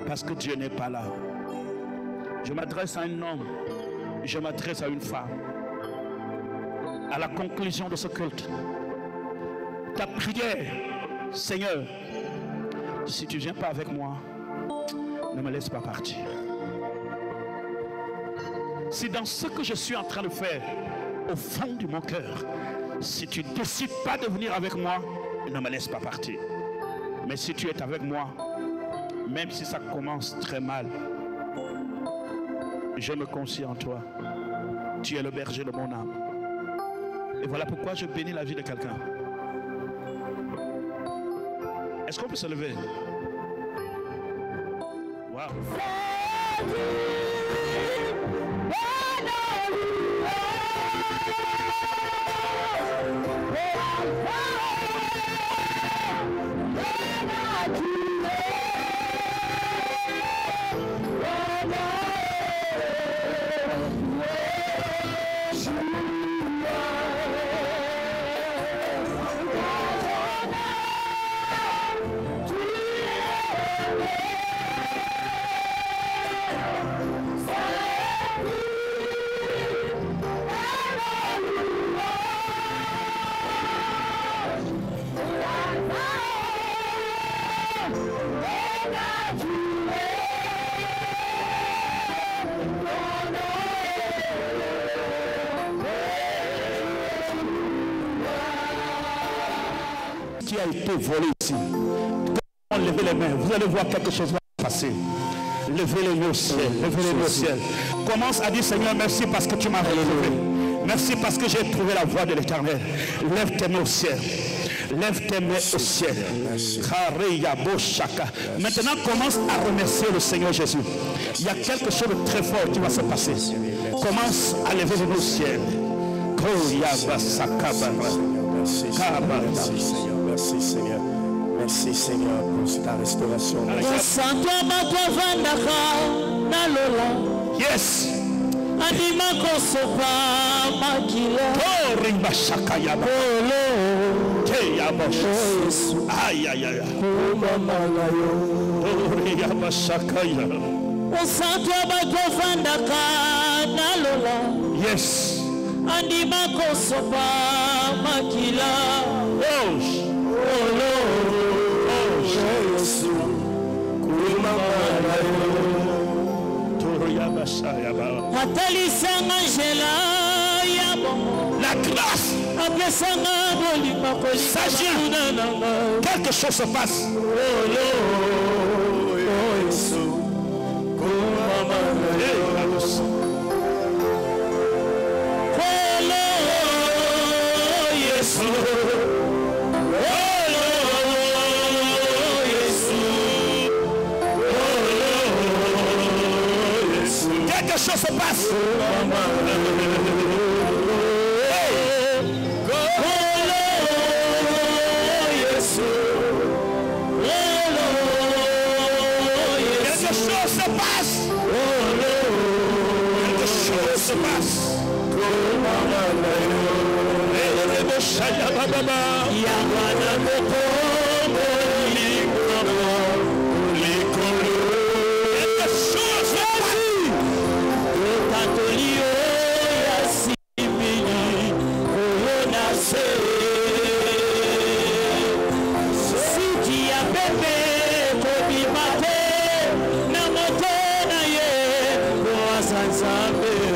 Parce que Dieu n'est pas là. Je m'adresse à un homme, je m'adresse à une femme. À la conclusion de ce culte, ta prière, Seigneur, si tu ne viens pas avec moi, ne me laisse pas partir. Si dans ce que je suis en train de faire, au fond de mon cœur, si tu ne décides pas de venir avec moi, ne me laisse pas partir. Mais si tu es avec moi, même si ça commence très mal, je me confie en toi. Tu es le berger de mon âme. Et voilà pourquoi je bénis la vie de quelqu'un. Est-ce qu'on peut se lever? Wow. Qui a été volé ici. Quand on lève les mains, vous allez voir quelque chose va passer. Levez les mains au ciel, levez les mains au ciel. Commence à dire Seigneur, merci parce que tu m'as relevé. Merci parce que j'ai trouvé la voie de l'Éternel. Lève tes mains au ciel. Lève tes mains au ciel. Maintenant, commence à remercier le Seigneur Jésus. Il y a quelque chose de très fort qui va se passer. Commence à lever les mains au ciel.
Merci Seigneur, merci Seigneur. Merci Seigneur pour ta restauration.
Yes. Aïe aïe aïe. Yes.
Andima kosopa makila
Jésus kuruma
atalisanga Angela yabo
la grâce s'agit. Quelque chose se passe. Quelque chose se passe.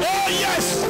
Oh yes!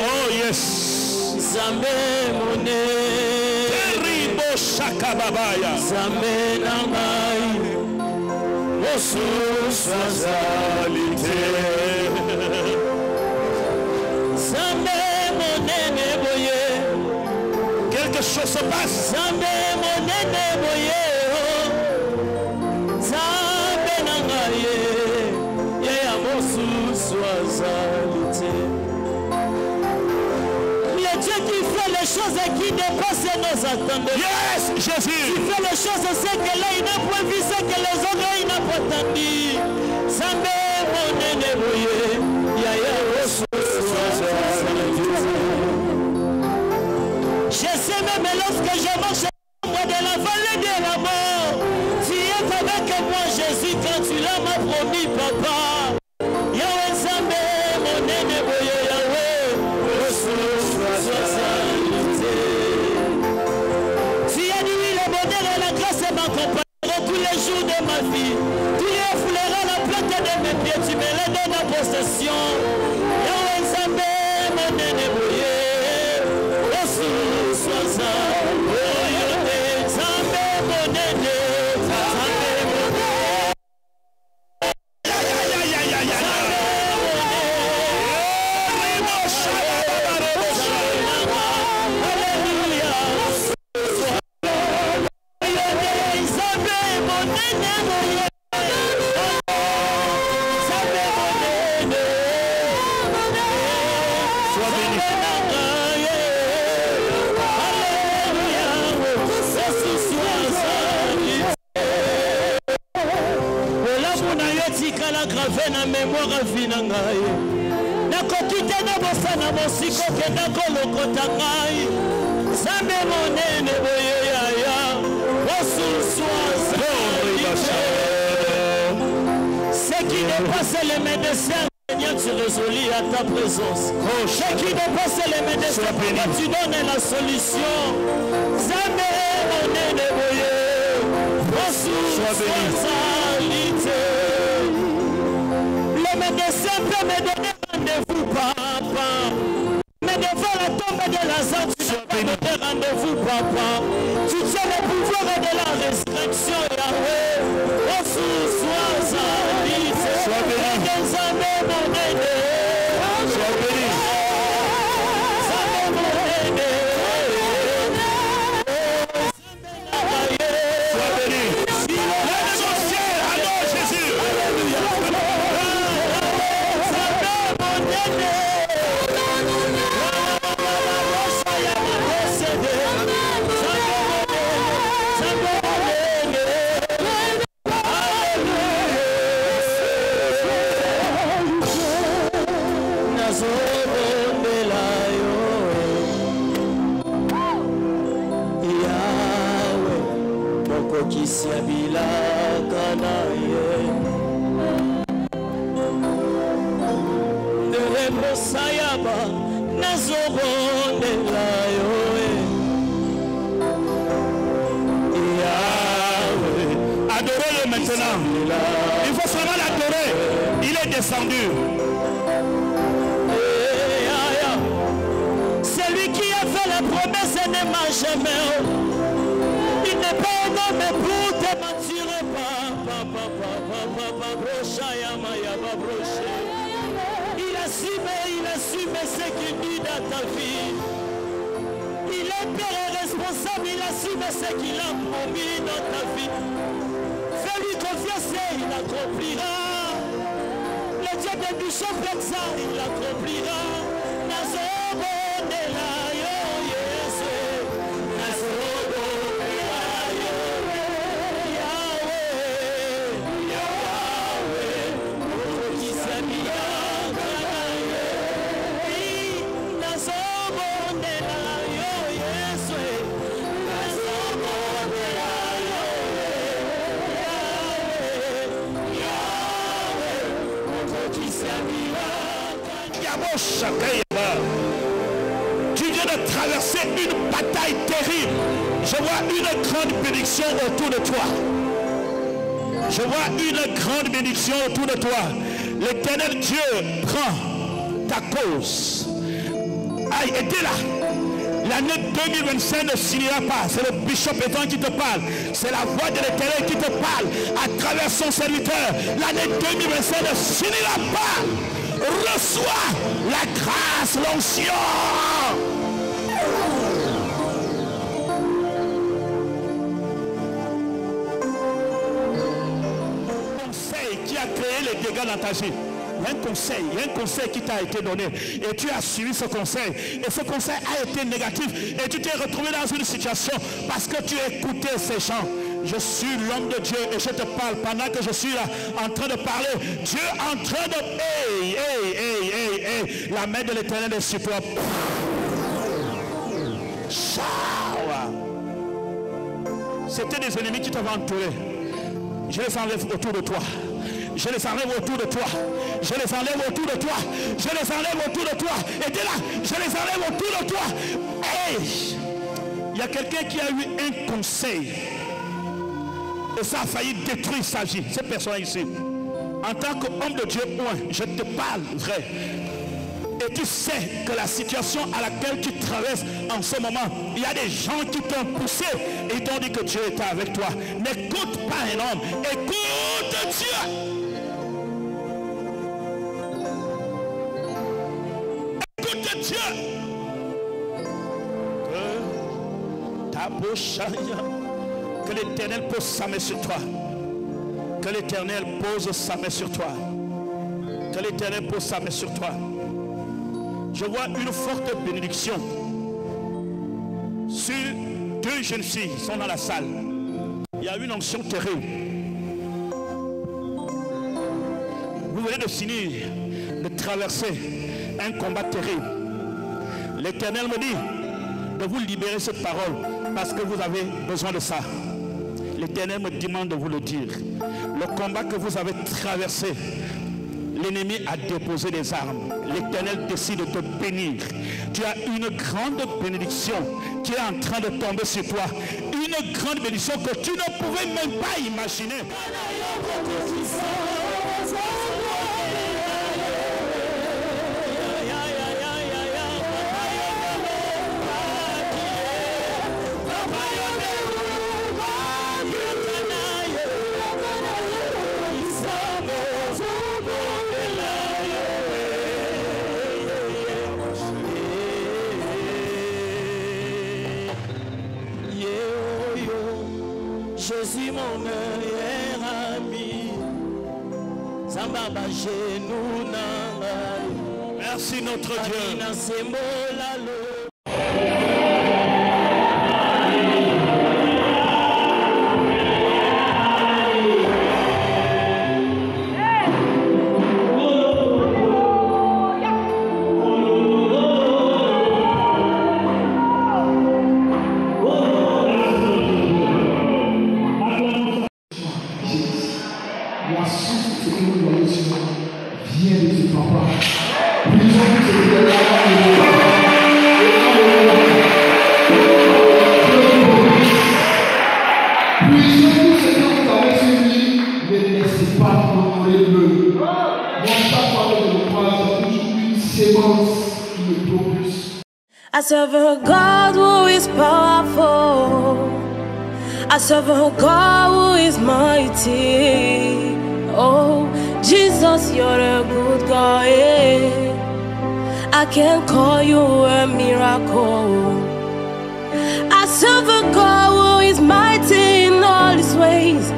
Oh yes.
Zambe mone.
Terrible shakababaya.
Zambe nangai. Zambe monene boye.
Quelque chose se passe.
Zambe monene boye. Zambe nangai. Yaya mosu swazalite. Le Dieu qui fait les choses et qui dépasse nos attentes.
Yes, Jésus.
Tu fais les choses, c'est que l'œil n'a pas vu, c'est que les oreilles n'ont pas entendu. Zambe monene boye. Yaya mosu je sais même lorsque je marche de la vallée de la mort, tu es avec moi Jésus quand tu l'as m'a promis papa. Yahweh Zambe mon nene boye Yahweh. Tu as dit oui, le bonheur et la grâce m'accompagneront tous les jours de ma vie. Tu effleuras la plante de mes pieds, tu me les donnes en possession. Yahweh Zambe mon nene boye. na mémoire vina ngai nakoki te na bosana mosiko kenda kolokota ngai Zambe monene boye yaya osuswa ce qui dépasse les médecins Seigneur, tu résolis à ta présence. Ce qui dépasse les médecins, tu donnes la solution. Zambe monene boye osuswa le médecin peut me donner rendez-vous, papa. Mais devant la tombe de Lazare, tu ne peux pas me donner rendez-vous, papa. Tu tiens le pouvoir de la restriction, Yahweh. Oh, sois béni. Sois béni. Sois béni. Adorez-le maintenant. Il faut seulement l'adorer. Il est descendu. Celui qui a fait la promesse ne m'a jamais. Il n'est pas un homme pour te mentir. Il assume ce qu'il dit dans ta vie. Il est père et responsable. Il assume ce qu'il a promis dans ta vie. il accomplira. Le Dieu de Bishop Lexa, il accomplira. Nazobonela yo Yesu, Nazobonela yo Yahweh, Yahweh, Okisamia kanaye. Nazobonela yo Yesu, Nazobonela yo Yahweh, Yahweh, Okisamia.
Tu viens de traverser une bataille terrible. Je vois une grande bénédiction autour de toi. Je vois une grande bénédiction autour de toi. L'Éternel Dieu prend ta cause. Aïe, et t'es là. L'année 2025 ne finira pas. C'est le bishop Étan qui te parle. C'est la voix de l'Éternel qui te parle à travers son serviteur. L'année 2025 ne finira pas. Reçois la grâce, l'onction. Conseil qui a créé les dégâts dans ta vie. Il y a un conseil qui t'a été donné et tu as suivi ce conseil et ce conseil a été négatif et tu t'es retrouvé dans une situation parce que tu écoutais ces gens. Je suis l'homme de Dieu et je te parle pendant que je suis là en train de parler. Dieu en train de... Hey, la main de l'Éternel est sur toi. C'était des ennemis qui t'avaient entouré. Je les enlève autour de toi. Je les enlève autour de toi. Je les enlève autour de toi. Je les enlève autour de toi. Et dès là, je les enlève autour de toi. Hey! Il y a quelqu'un qui a eu un conseil. Et ça a failli détruire sa vie. Cette personne ici. En tant qu'homme de Dieu, je te parle vrai. Et tu sais que la situation à laquelle tu traverses en ce moment, il y a des gens qui t'ont poussé et t'ont dit que Dieu était avec toi. N'écoute pas un homme, écoute Dieu. Écoute Dieu. Que ta bouche, que l'Éternel pose sa main sur toi. Que l'Éternel pose sa main sur toi. Que l'Éternel pose sa main sur toi. Je vois une forte bénédiction sur deux jeunes filles qui sont dans la salle. Il y a une onction terrible. Vous venez de finir de traverser un combat terrible. L'Éternel me dit de vous libérer cette parole parce que vous avez besoin de ça. L'Éternel me demande de vous le dire. Le combat que vous avez traversé, l'ennemi a déposé des armes. L'Éternel décide de te bénir. Tu as une grande bénédiction qui est en train de tomber sur toi. Une grande bénédiction que tu ne pouvais même pas imaginer.
Jésus mon meilleur ami. Zambaba genou nanga.
Merci notre Dieu.
I serve a God who is powerful. I serve a God who is mighty. Oh, Jesus, you're a good God. I can call you a miracle. I serve a God who is mighty in all his ways.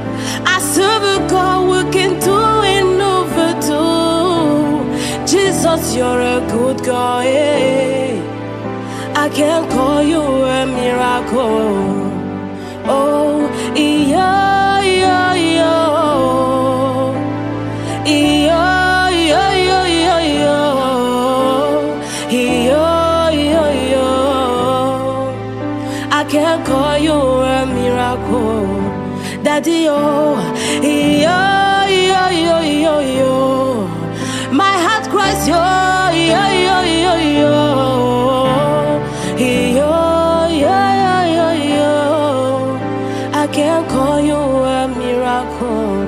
I serve a God who you're a good God. I can call you a miracle. Oh, yeah, yeah, yeah. Yeah, yeah, yeah, yeah, yeah. Yeah, yeah, yeah. I can call you a miracle. Daddy, oh, yeah, yeah, yeah, yeah, yeah. My heart cries, yeah, yeah, yeah, yeah, yeah. Yeah, yeah, yeah, yeah. I can call you a miracle.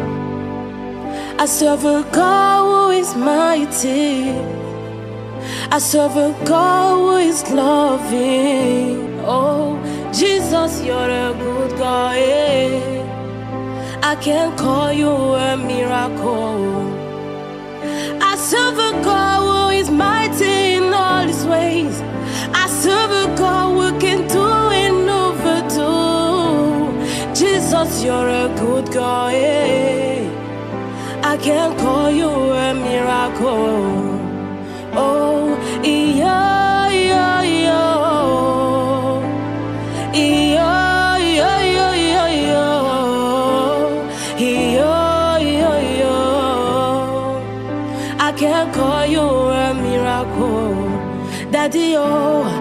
I serve a God who is mighty. I serve a God who is loving. Oh, Jesus, you're a good God. I can call you a miracle. I serve a God who is mighty in all his ways. I serve a God who can do and overdo. Jesus, you're a good God. I can call you a miracle. Oh, yeah, yeah, yeah. Yeah, yeah, yeah, yeah, yeah. Yeah, yeah, yeah. I can call you a miracle. Daddy, oh.